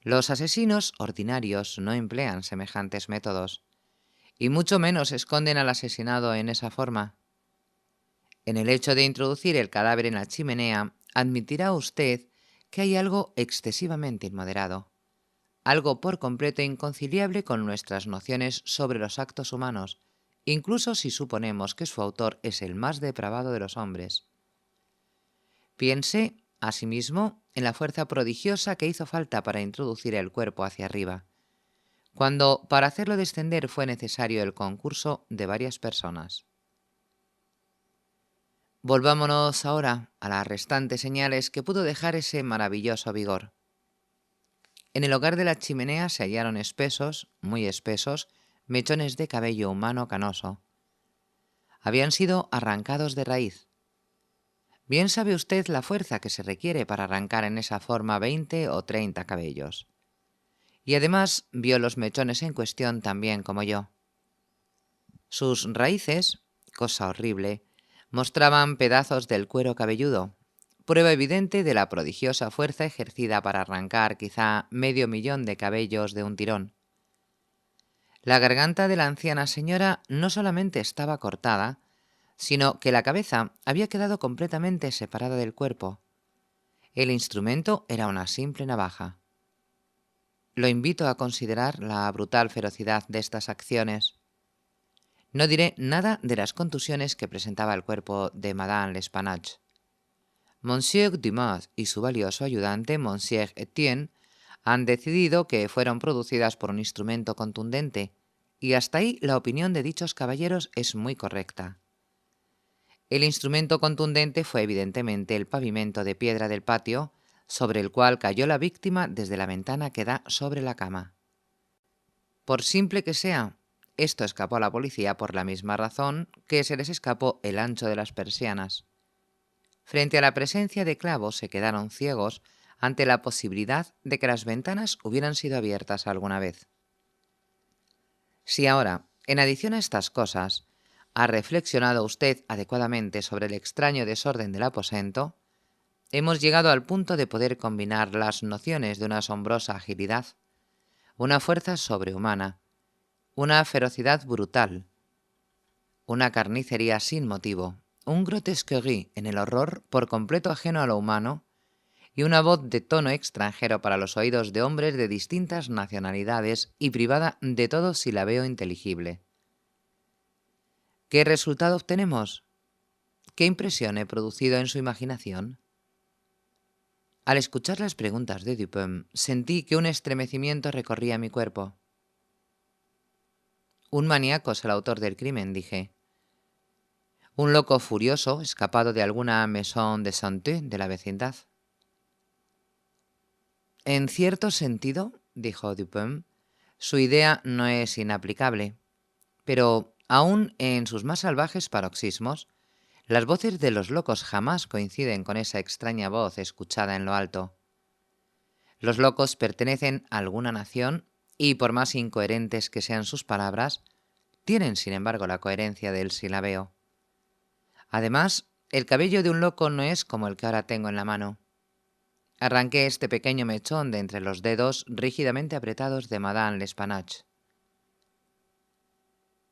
Los asesinos ordinarios no emplean semejantes métodos, y mucho menos esconden al asesinado en esa forma. En el hecho de introducir el cadáver en la chimenea, admitirá usted que hay algo excesivamente inmoderado, algo por completo inconciliable con nuestras nociones sobre los actos humanos, incluso si suponemos que su autor es el más depravado de los hombres. Piense, asimismo, en la fuerza prodigiosa que hizo falta para introducir el cuerpo hacia arriba, cuando para hacerlo descender fue necesario el concurso de varias personas. Volvámonos ahora a las restantes señales que pudo dejar ese maravilloso vigor. En el hogar de la chimenea se hallaron espesos, muy espesos, mechones de cabello humano canoso. Habían sido arrancados de raíz. Bien sabe usted la fuerza que se requiere para arrancar en esa forma 20 o 30 cabellos. Y además vio los mechones en cuestión tan bien como yo. Sus raíces, cosa horrible, mostraban pedazos del cuero cabelludo, prueba evidente de la prodigiosa fuerza ejercida para arrancar quizá 500.000 de cabellos de un tirón. La garganta de la anciana señora no solamente estaba cortada, sino que la cabeza había quedado completamente separada del cuerpo. El instrumento era una simple navaja. Lo invito a considerar la brutal ferocidad de estas acciones. No diré nada de las contusiones que presentaba el cuerpo de Madame L'Espanache. Monsieur Dumas y su valioso ayudante, Monsieur Etienne, han decidido que fueron producidas por un instrumento contundente, y hasta ahí la opinión de dichos caballeros es muy correcta. El instrumento contundente fue evidentemente el pavimento de piedra del patio, sobre el cual cayó la víctima desde la ventana que da sobre la cama. Por simple que sea, esto escapó a la policía por la misma razón que se les escapó el ancho de las persianas. Frente a la presencia de clavos se quedaron ciegos ante la posibilidad de que las ventanas hubieran sido abiertas alguna vez. Si ahora, en adición a estas cosas, ha reflexionado usted adecuadamente sobre el extraño desorden del aposento, hemos llegado al punto de poder combinar las nociones de una asombrosa agilidad, una fuerza sobrehumana, una ferocidad brutal, una carnicería sin motivo, un grotesquerie en el horror por completo ajeno a lo humano y una voz de tono extranjero para los oídos de hombres de distintas nacionalidades y privada de todo silabeo inteligible. ¿Qué resultado obtenemos? ¿Qué impresión he producido en su imaginación? Al escuchar las preguntas de Dupin, sentí que un estremecimiento recorría mi cuerpo. Un maníaco es el autor del crimen, dije. Un loco furioso escapado de alguna maison de santé de la vecindad. En cierto sentido, dijo Dupin, su idea no es inaplicable, pero aún en sus más salvajes paroxismos, las voces de los locos jamás coinciden con esa extraña voz escuchada en lo alto. Los locos pertenecen a alguna nación y, por más incoherentes que sean sus palabras, tienen sin embargo la coherencia del silabeo. Además, el cabello de un loco no es como el que ahora tengo en la mano. Arranqué este pequeño mechón de entre los dedos rígidamente apretados de Madame L'Espanache.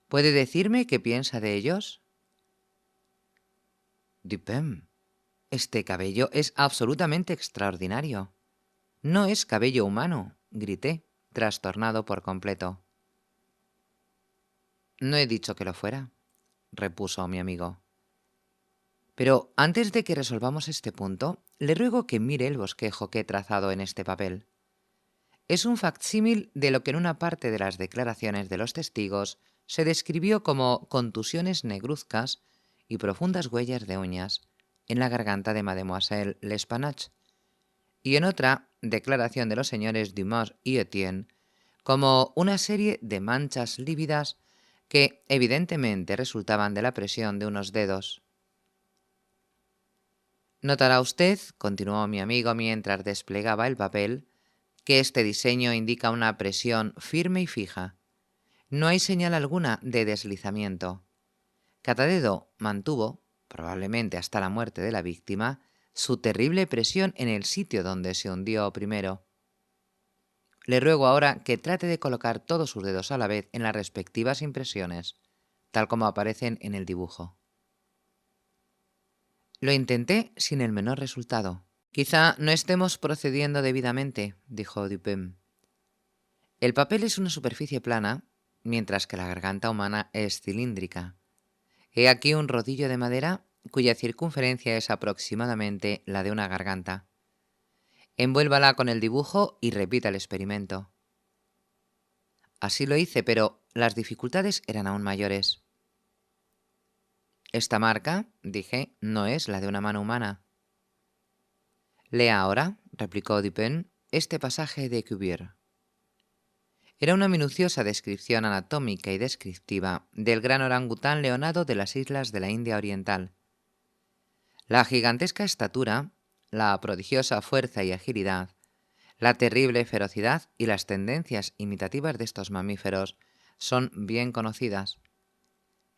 ¿Puede decirme qué piensa de ellos? Dupin, Este cabello es absolutamente extraordinario. No es cabello humano, grité, trastornado por completo. No he dicho que lo fuera, repuso mi amigo. Pero antes de que resolvamos este punto, le ruego que mire el bosquejo que he trazado en este papel. Es un facsímil de lo que en una parte de las declaraciones de los testigos se describió como contusiones negruzcas y profundas huellas de uñas en la garganta de Mademoiselle L'Espanache, y en otra declaración de los señores Dumas y Etienne como una serie de manchas lívidas que evidentemente resultaban de la presión de unos dedos. Notará usted, continuó mi amigo mientras desplegaba el papel, que este diseño indica una presión firme y fija. No hay señal alguna de deslizamiento. Cada dedo mantuvo, probablemente hasta la muerte de la víctima, su terrible presión en el sitio donde se hundió primero. Le ruego ahora que trate de colocar todos sus dedos a la vez en las respectivas impresiones, tal como aparecen en el dibujo. Lo intenté sin el menor resultado. Quizá no estemos procediendo debidamente, dijo Dupin. El papel es una superficie plana, mientras que la garganta humana es cilíndrica. He aquí un rodillo de madera cuya circunferencia es aproximadamente la de una garganta. Envuélvala con el dibujo y repita el experimento. Así lo hice, pero las dificultades eran aún mayores. Esta marca, dije, no es la de una mano humana. Lea ahora, replicó Dupin, este pasaje de Cuvier. Era una minuciosa descripción anatómica y descriptiva del gran orangután leonado de las islas de la India Oriental. La gigantesca estatura, la prodigiosa fuerza y agilidad, la terrible ferocidad y las tendencias imitativas de estos mamíferos son bien conocidas.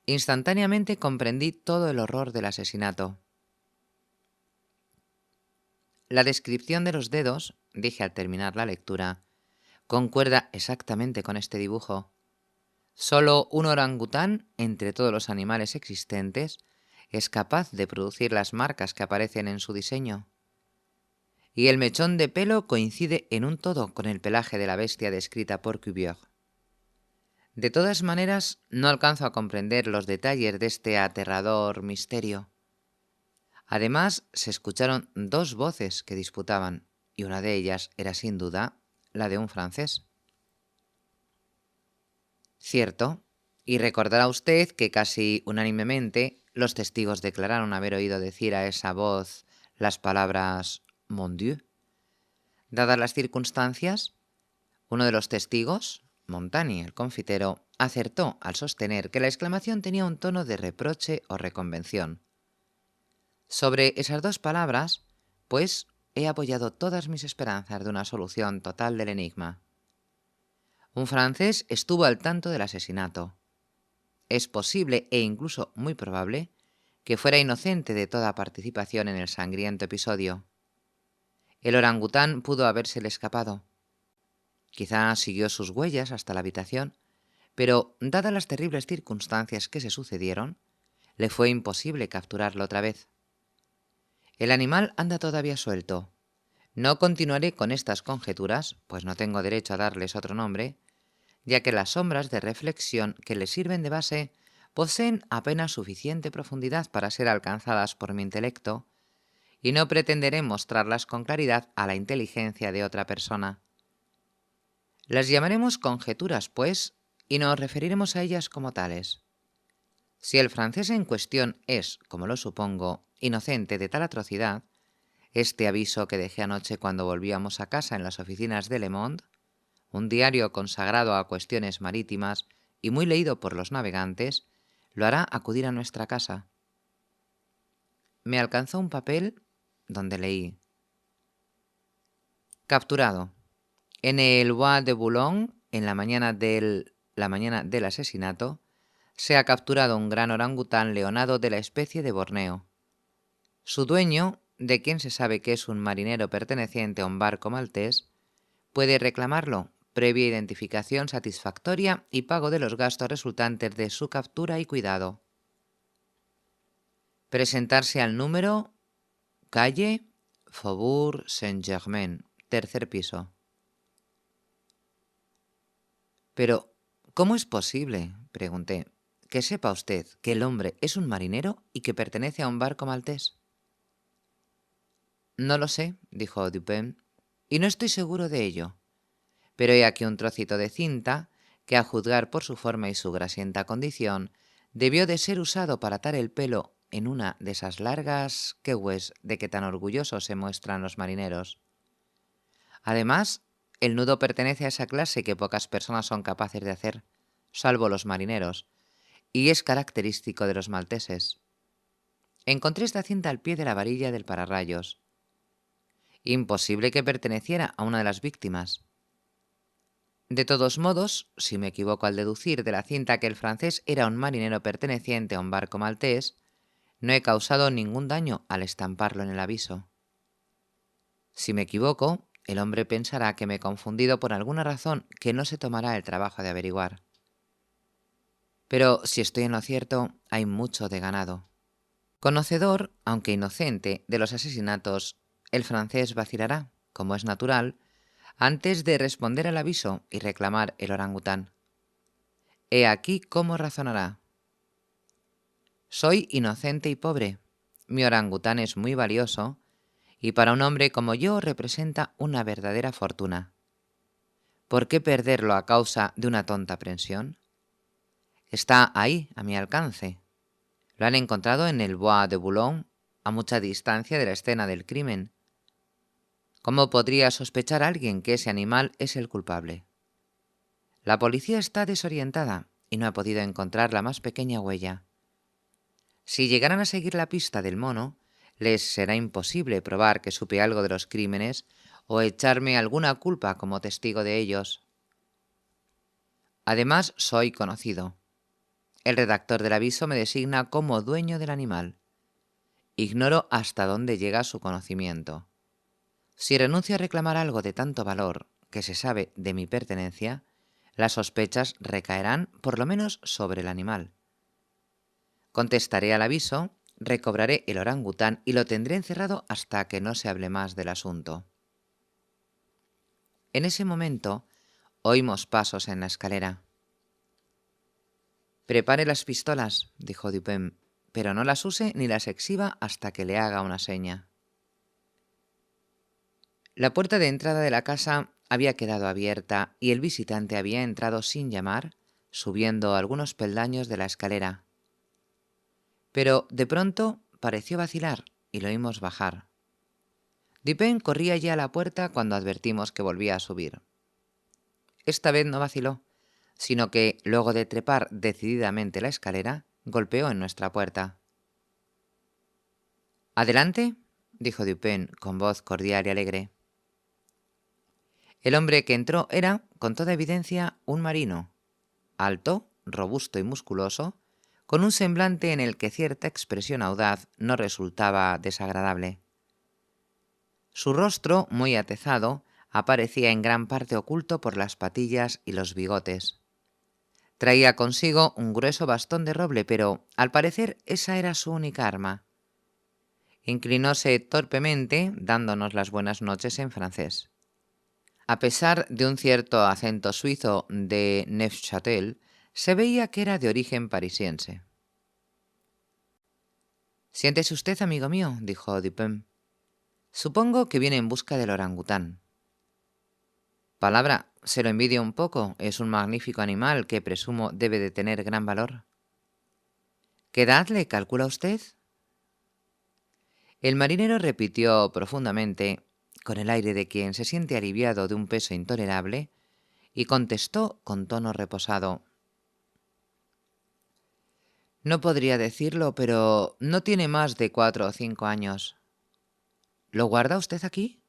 Instantáneamente comprendí todo el horror del asesinato. La descripción de los dedos, dije al terminar la lectura, concuerda exactamente con este dibujo. Solo un orangután, entre todos los animales existentes, es capaz de producir las marcas que aparecen en su diseño. Y el mechón de pelo coincide en un todo con el pelaje de la bestia descrita por Cuvier. De todas maneras, no alcanzo a comprender los detalles de este aterrador misterio. Además, se escucharon dos voces que disputaban, y una de ellas era sin duda la de un francés. Cierto, y recordará usted que casi unánimemente los testigos declararon haber oído decir a esa voz las palabras «Mon Dieu». Dadas las circunstancias, uno de los testigos, Montani, el confitero, acertó al sostener que la exclamación tenía un tono de reproche o reconvención. Sobre esas dos palabras, pues, he apoyado todas mis esperanzas de una solución total del enigma. Un francés estuvo al tanto del asesinato. Es posible, e incluso muy probable, que fuera inocente de toda participación en el sangriento episodio. El orangután pudo habérsele escapado. Quizá siguió sus huellas hasta la habitación, pero, dadas las terribles circunstancias que se sucedieron, le fue imposible capturarlo otra vez. El animal anda todavía suelto. No continuaré con estas conjeturas, pues no tengo derecho a darles otro nombre, ya que las sombras de reflexión que le sirven de base poseen apenas suficiente profundidad para ser alcanzadas por mi intelecto, y no pretenderé mostrarlas con claridad a la inteligencia de otra persona. Las llamaremos conjeturas, pues, y nos referiremos a ellas como tales. Si el francés en cuestión es, como lo supongo, inocente de tal atrocidad, este aviso que dejé anoche cuando volvíamos a casa en las oficinas de Le Monde, un diario consagrado a cuestiones marítimas y muy leído por los navegantes, lo hará acudir a nuestra casa. Me alcanzó un papel donde leí: capturado. En el Bois de Boulogne, en la mañana del asesinato, se ha capturado un gran orangután leonado de la especie de Borneo. Su dueño, de quien se sabe que es un marinero perteneciente a un barco maltés, puede reclamarlo, previa identificación satisfactoria y pago de los gastos resultantes de su captura y cuidado. Presentarse al número Calle Faubourg Saint-Germain, tercer piso. Pero, ¿cómo es posible, pregunté, que sepa usted que el hombre es un marinero y que pertenece a un barco maltés? No lo sé, dijo Dupin, y no estoy seguro de ello. Pero he aquí un trocito de cinta que, a juzgar por su forma y su grasienta condición, debió de ser usado para atar el pelo en una de esas largas queues de que tan orgullosos se muestran los marineros. Además, el nudo pertenece a esa clase que pocas personas son capaces de hacer, salvo los marineros, y es característico de los malteses. Encontré esta cinta al pie de la varilla del pararrayos. Imposible que perteneciera a una de las víctimas. De todos modos, si me equivoco al deducir de la cinta que el francés era un marinero perteneciente a un barco maltés, no he causado ningún daño al estamparlo en el aviso. Si me equivoco, el hombre pensará que me he confundido por alguna razón que no se tomará el trabajo de averiguar. Pero si estoy en lo cierto, hay mucho de ganado. Conocedor, aunque inocente, de los asesinatos, el francés vacilará, como es natural, antes de responder al aviso y reclamar el orangután. He aquí cómo razonará. Soy inocente y pobre. Mi orangután es muy valioso y para un hombre como yo representa una verdadera fortuna. ¿Por qué perderlo a causa de una tonta aprensión? Está ahí, a mi alcance. Lo han encontrado en el Bois de Boulogne, a mucha distancia de la escena del crimen. ¿Cómo podría sospechar alguien que ese animal es el culpable? La policía está desorientada y no ha podido encontrar la más pequeña huella. Si llegaran a seguir la pista del mono, les será imposible probar que supe algo de los crímenes o echarme alguna culpa como testigo de ellos. Además, soy conocido. El redactor del aviso me designa como dueño del animal. Ignoro hasta dónde llega su conocimiento. Si renuncio a reclamar algo de tanto valor que se sabe de mi pertenencia, las sospechas recaerán por lo menos sobre el animal. Contestaré al aviso, recobraré el orangután y lo tendré encerrado hasta que no se hable más del asunto. En ese momento, oímos pasos en la escalera. «Prepare las pistolas», dijo Dupin, «pero no las use ni las exhiba hasta que le haga una seña». La puerta de entrada de la casa había quedado abierta y el visitante había entrado sin llamar, subiendo algunos peldaños de la escalera. Pero de pronto pareció vacilar y lo oímos bajar. Dupin corría ya a la puerta cuando advertimos que volvía a subir. Esta vez no vaciló, sino que, luego de trepar decididamente la escalera, golpeó en nuestra puerta. «¿Adelante?», dijo Dupin con voz cordial y alegre. El hombre que entró era, con toda evidencia, un marino, alto, robusto y musculoso, con un semblante en el que cierta expresión audaz no resultaba desagradable. Su rostro, muy atezado, aparecía en gran parte oculto por las patillas y los bigotes. Traía consigo un grueso bastón de roble, pero, al parecer, esa era su única arma. Inclinóse torpemente, dándonos las buenas noches en francés. A pesar de un cierto acento suizo de Neufchâtel, se veía que era de origen parisiense. «Siéntese usted, amigo mío», dijo Dupin. «Supongo que viene en busca del orangután». «Palabra, se lo envidio un poco. Es un magnífico animal que presumo debe de tener gran valor». «¿Qué edad le calcula usted?». El marinero repitió profundamente, con el aire de quien se siente aliviado de un peso intolerable, y contestó con tono reposado: «No podría decirlo, pero no tiene más de 4 o 5 años». «¿Lo guarda usted aquí?».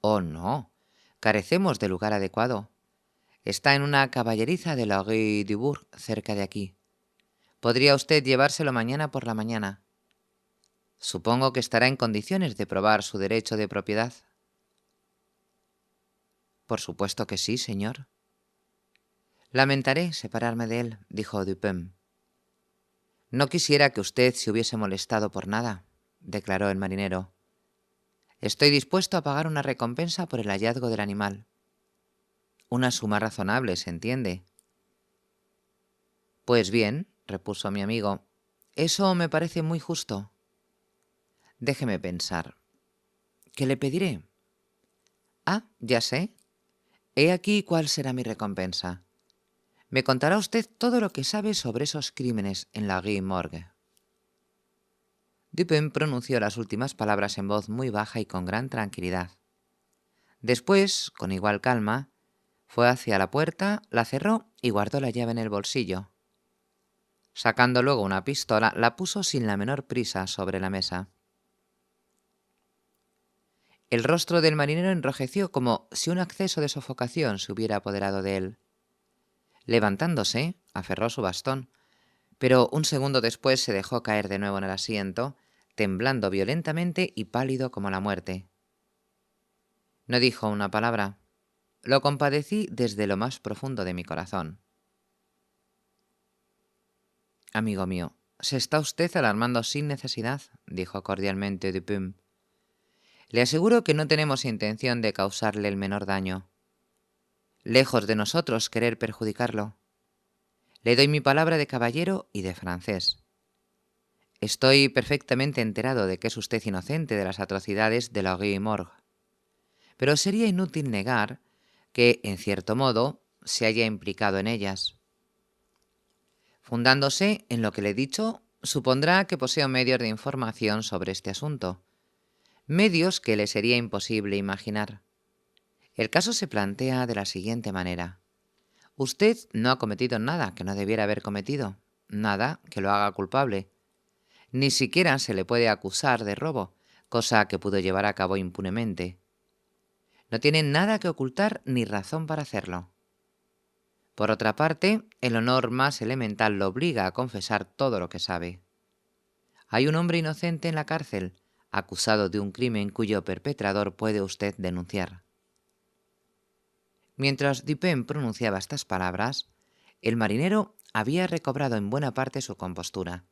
«Oh, no. Carecemos de lugar adecuado. Está en una caballeriza de la Rue Dubourg, cerca de aquí. Podría usted llevárselo mañana por la mañana. Supongo que estará en condiciones de probar su derecho de propiedad». «Por supuesto que sí, señor». «Lamentaré separarme de él», dijo Dupin. «No quisiera que usted se hubiese molestado por nada. declaró el marinero. Estoy dispuesto a pagar una recompensa por el hallazgo del animal. Una suma razonable, se entiende. Pues bien, repuso mi amigo, eso me parece muy justo. Déjeme pensar. ¿Qué le pediré? Ah, ya sé. He aquí cuál será mi recompensa. Me contará usted todo lo que sabe sobre esos crímenes en la Rue Morgue. Dupin pronunció las últimas palabras en voz muy baja y con gran tranquilidad. Después, con igual calma, fue hacia la puerta, la cerró y guardó la llave en el bolsillo. Sacando luego una pistola, la puso sin la menor prisa sobre la mesa. El rostro del marinero enrojeció como si un acceso de sofocación se hubiera apoderado de él. Levantándose, aferró su bastón, pero un segundo después se dejó caer de nuevo en el asiento, temblando violentamente y pálido como la muerte. No dijo una palabra. Lo compadecí desde lo más profundo de mi corazón. Amigo mío, se está usted alarmando sin necesidad, dijo cordialmente Dupin. Le aseguro que no tenemos intención de causarle el menor daño. Lejos de nosotros querer perjudicarlo. Le doy mi palabra de caballero y de francés. Estoy perfectamente enterado de que es usted inocente de las atrocidades de la Rue Morgue. Pero sería inútil negar que, en cierto modo, se haya implicado en ellas. Fundándose en lo que le he dicho, supondrá que poseo medios de información sobre este asunto. Medios que le sería imposible imaginar. El caso se plantea de la siguiente manera. Usted no ha cometido nada que no debiera haber cometido, nada que lo haga culpable. Ni siquiera se le puede acusar de robo, cosa que pudo llevar a cabo impunemente. No tiene nada que ocultar ni razón para hacerlo. Por otra parte, el honor más elemental lo obliga a confesar todo lo que sabe. Hay un hombre inocente en la cárcel, acusado de un crimen cuyo perpetrador puede usted denunciar. Mientras Dupin pronunciaba estas palabras, el marinero había recobrado en buena parte su compostura,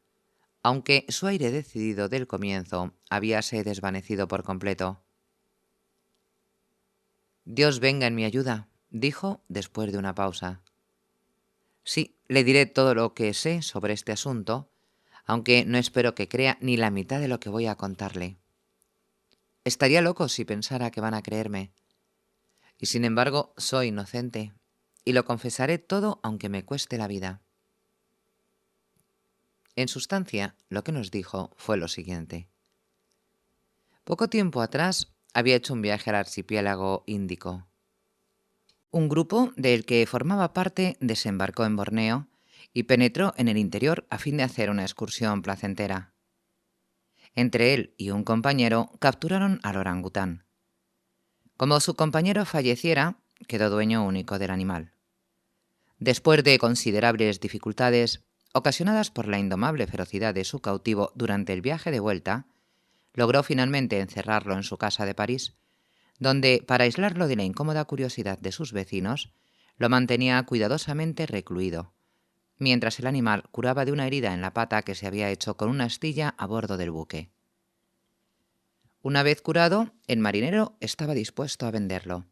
aunque su aire decidido del comienzo habíase desvanecido por completo. Dios venga en mi ayuda, dijo después de una pausa. Sí, le diré todo lo que sé sobre este asunto, aunque no espero que crea ni la mitad de lo que voy a contarle. Estaría loco si pensara que van a creerme. Y sin embargo, soy inocente, y lo confesaré todo aunque me cueste la vida. En sustancia, lo que nos dijo fue lo siguiente. Poco tiempo atrás había hecho un viaje al archipiélago Índico. Un grupo del que formaba parte desembarcó en Borneo y penetró en el interior a fin de hacer una excursión placentera. Entre él y un compañero capturaron al orangután. Como su compañero falleciera, quedó dueño único del animal. Después de considerables dificultades, ocasionadas por la indomable ferocidad de su cautivo durante el viaje de vuelta, logró finalmente encerrarlo en su casa de París, donde, para aislarlo de la incómoda curiosidad de sus vecinos, lo mantenía cuidadosamente recluido, mientras el animal curaba de una herida en la pata que se había hecho con una astilla a bordo del buque. Una vez curado, el marinero estaba dispuesto a venderlo.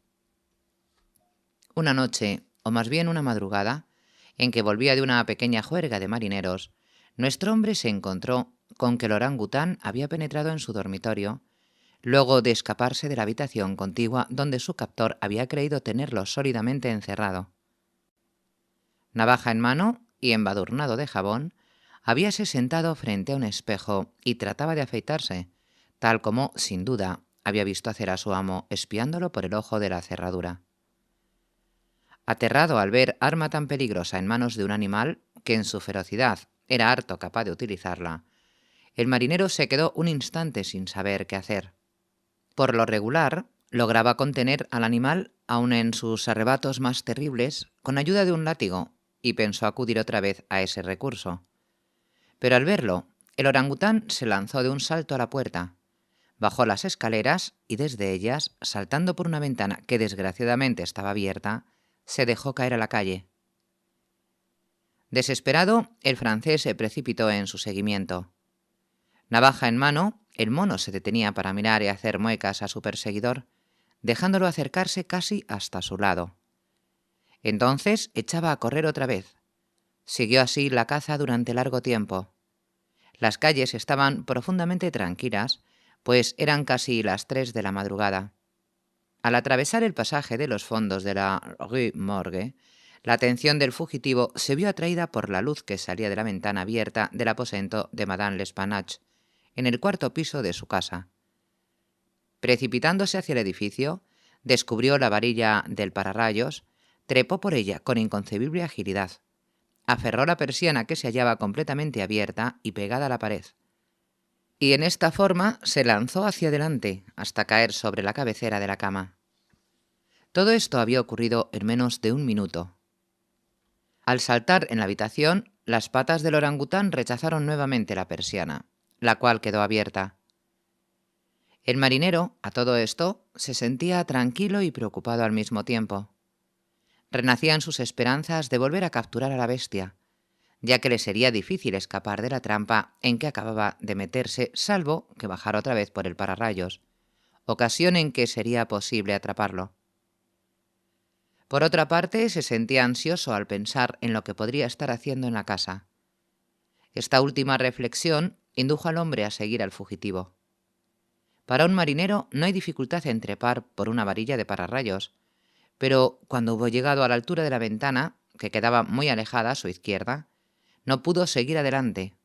Una noche, o más bien una madrugada, en que volvía de una pequeña juerga de marineros, nuestro hombre se encontró con que el orangután había penetrado en su dormitorio, luego de escaparse de la habitación contigua donde su captor había creído tenerlo sólidamente encerrado. Navaja en mano y embadurnado de jabón, habíase sentado frente a un espejo y trataba de afeitarse, tal como, sin duda, había visto hacer a su amo espiándolo por el ojo de la cerradura. Aterrado al ver arma tan peligrosa en manos de un animal que en su ferocidad era harto capaz de utilizarla, el marinero se quedó un instante sin saber qué hacer. Por lo regular, lograba contener al animal, aun en sus arrebatos más terribles, con ayuda de un látigo, y pensó acudir otra vez a ese recurso. Pero al verlo, el orangután se lanzó de un salto a la puerta, bajó las escaleras y desde ellas, saltando por una ventana que desgraciadamente estaba abierta, se dejó caer a la calle. Desesperado, el francés se precipitó en su seguimiento. Navaja en mano, el mono se detenía para mirar y hacer muecas a su perseguidor, dejándolo acercarse casi hasta su lado. Entonces echaba a correr otra vez. Siguió así la caza durante largo tiempo. Las calles estaban profundamente tranquilas, pues eran casi las 3 de la madrugada. Al atravesar el pasaje de los fondos de la Rue Morgue, la atención del fugitivo se vio atraída por la luz que salía de la ventana abierta del aposento de Madame L'Espanache, en el cuarto piso de su casa. Precipitándose hacia el edificio, descubrió la varilla del pararrayos, trepó por ella con inconcebible agilidad, aferró la persiana que se hallaba completamente abierta y pegada a la pared, y en esta forma se lanzó hacia adelante hasta caer sobre la cabecera de la cama. Todo esto había ocurrido en menos de 1 minuto. Al saltar en la habitación, las patas del orangután rechazaron nuevamente la persiana, la cual quedó abierta. El marinero, a todo esto, se sentía tranquilo y preocupado al mismo tiempo. Renacían sus esperanzas de volver a capturar a la bestia, ya que le sería difícil escapar de la trampa en que acababa de meterse, salvo que bajara otra vez por el pararrayos, ocasión en que sería posible atraparlo. Por otra parte, se sentía ansioso al pensar en lo que podría estar haciendo en la casa. Esta última reflexión indujo al hombre a seguir al fugitivo. Para un marinero no hay dificultad en trepar por una varilla de pararrayos, pero cuando hubo llegado a la altura de la ventana, que quedaba muy alejada a su izquierda, no pudo seguir adelante.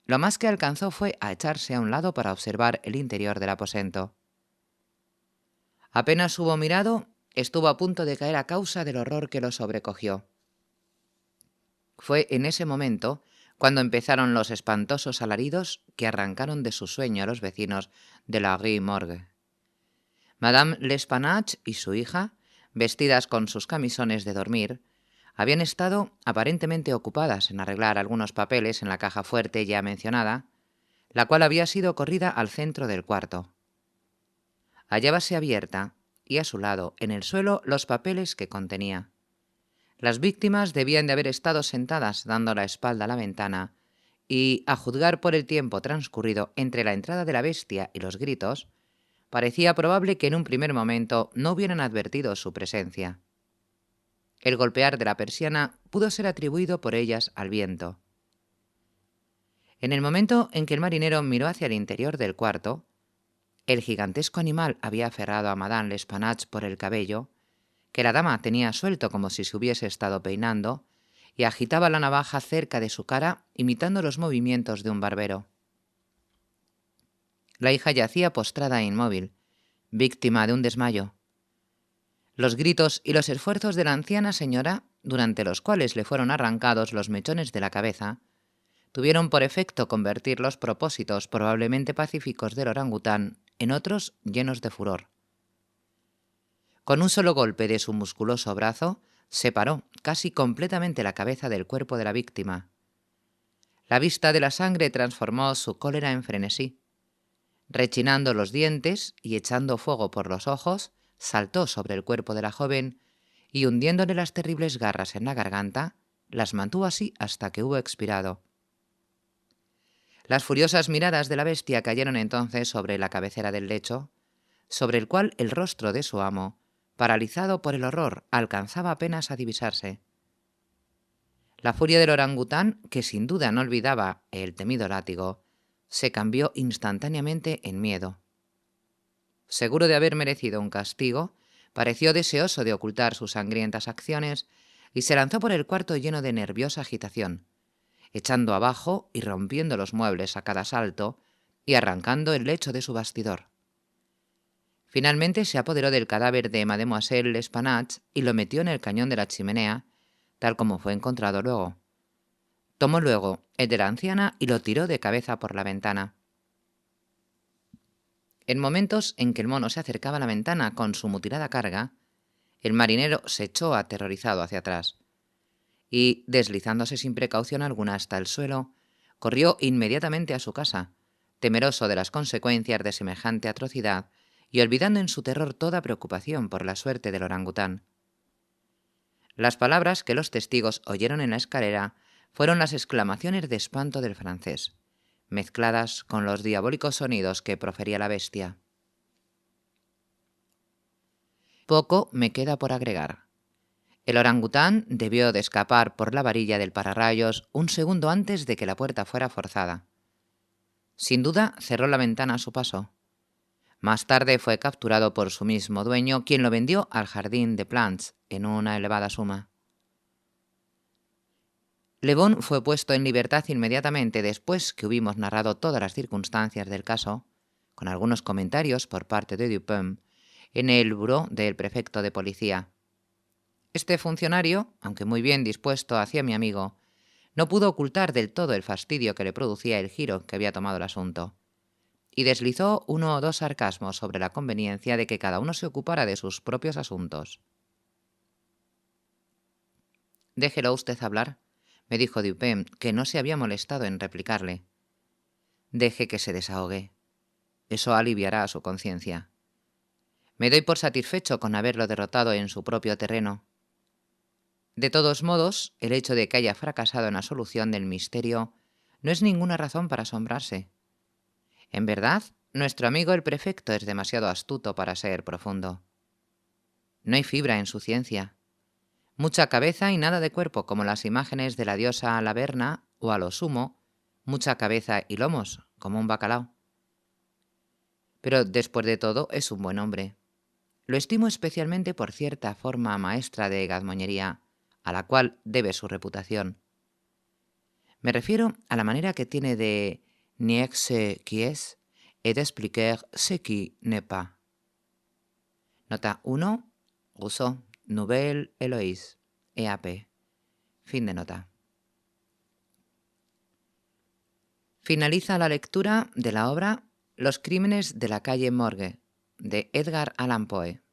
Lo más que alcanzó fue a echarse a un lado para observar el interior del aposento. Apenas hubo mirado, estuvo a punto de caer a causa del horror que lo sobrecogió. Fue en ese momento cuando empezaron los espantosos alaridos que arrancaron de su sueño a los vecinos de la Rue Morgue. Madame L'Espanache y su hija, vestidas con sus camisones de dormir, habían estado aparentemente ocupadas en arreglar algunos papeles en la caja fuerte ya mencionada, la cual había sido corrida al centro del cuarto. Hallábase abierta, y a su lado, en el suelo, los papeles que contenía. Las víctimas debían de haber estado sentadas dando la espalda a la ventana, y, a juzgar por el tiempo transcurrido entre la entrada de la bestia y los gritos, parecía probable que en un primer momento no hubieran advertido su presencia. El golpear de la persiana pudo ser atribuido por ellas al viento. En el momento en que el marinero miró hacia el interior del cuarto, el gigantesco animal había aferrado a Madame L'Espanache por el cabello, que la dama tenía suelto como si se hubiese estado peinando, y agitaba la navaja cerca de su cara, imitando los movimientos de un barbero. La hija yacía postrada e inmóvil, víctima de un desmayo. Los gritos y los esfuerzos de la anciana señora, durante los cuales le fueron arrancados los mechones de la cabeza, tuvieron por efecto convertir los propósitos probablemente pacíficos del orangután en otros llenos de furor. Con un solo golpe de su musculoso brazo, separó casi completamente la cabeza del cuerpo de la víctima. La vista de la sangre transformó su cólera en frenesí. Rechinando los dientes y echando fuego por los ojos, saltó sobre el cuerpo de la joven y, hundiéndole las terribles garras en la garganta, las mantuvo así hasta que hubo expirado. Las furiosas miradas de la bestia cayeron entonces sobre la cabecera del lecho, sobre el cual el rostro de su amo, paralizado por el horror, alcanzaba apenas a divisarse. La furia del orangután, que sin duda no olvidaba el temido látigo, se cambió instantáneamente en miedo. Seguro de haber merecido un castigo, pareció deseoso de ocultar sus sangrientas acciones y se lanzó por el cuarto lleno de nerviosa agitación, echando abajo y rompiendo los muebles a cada salto y arrancando el lecho de su bastidor. Finalmente se apoderó del cadáver de Mademoiselle L'Espanache y lo metió en el cañón de la chimenea, tal como fue encontrado luego. Tomó luego el de la anciana y lo tiró de cabeza por la ventana. En momentos en que el mono se acercaba a la ventana con su mutilada carga, el marinero se echó aterrorizado hacia atrás y, deslizándose sin precaución alguna hasta el suelo, corrió inmediatamente a su casa, temeroso de las consecuencias de semejante atrocidad y olvidando en su terror toda preocupación por la suerte del orangután. Las palabras que los testigos oyeron en la escalera fueron las exclamaciones de espanto del francés, mezcladas con los diabólicos sonidos que profería la bestia. Poco me queda por agregar. El orangután debió de escapar por la varilla del pararrayos un segundo antes de que la puerta fuera forzada. Sin duda cerró la ventana a su paso. Más tarde fue capturado por su mismo dueño, quien lo vendió al jardín de Plantes en una elevada suma. Le Bon fue puesto en libertad inmediatamente después que hubimos narrado todas las circunstancias del caso, con algunos comentarios por parte de Dupin, en el buró del prefecto de policía. Este funcionario, aunque muy bien dispuesto hacia mi amigo, no pudo ocultar del todo el fastidio que le producía el giro que había tomado el asunto, y deslizó 1 o 2 sarcasmos sobre la conveniencia de que cada uno se ocupara de sus propios asuntos. «Déjelo usted hablar», me dijo Dupin, que no se había molestado en replicarle. «Deje que se desahogue. Eso aliviará su conciencia. Me doy por satisfecho con haberlo derrotado en su propio terreno. De todos modos, el hecho de que haya fracasado en la solución del misterio no es ninguna razón para asombrarse. En verdad, nuestro amigo el prefecto es demasiado astuto para ser profundo. No hay fibra en su ciencia. Mucha cabeza y nada de cuerpo, como las imágenes de la diosa Laverna, o a lo sumo, mucha cabeza y lomos, como un bacalao. Pero después de todo es un buen hombre. Lo estimo especialmente por cierta forma maestra de gazmoñería, a la cual debe su reputación. Me refiero a la manera que tiene de nier ce qui est et d'expliquer ce qui n'est pas. Nota 1, Rousseau, Nouvelle Héloïse, EAP. Fin de nota. Finaliza la lectura de la obra Los crímenes de la calle Morgue, de Edgar Allan Poe.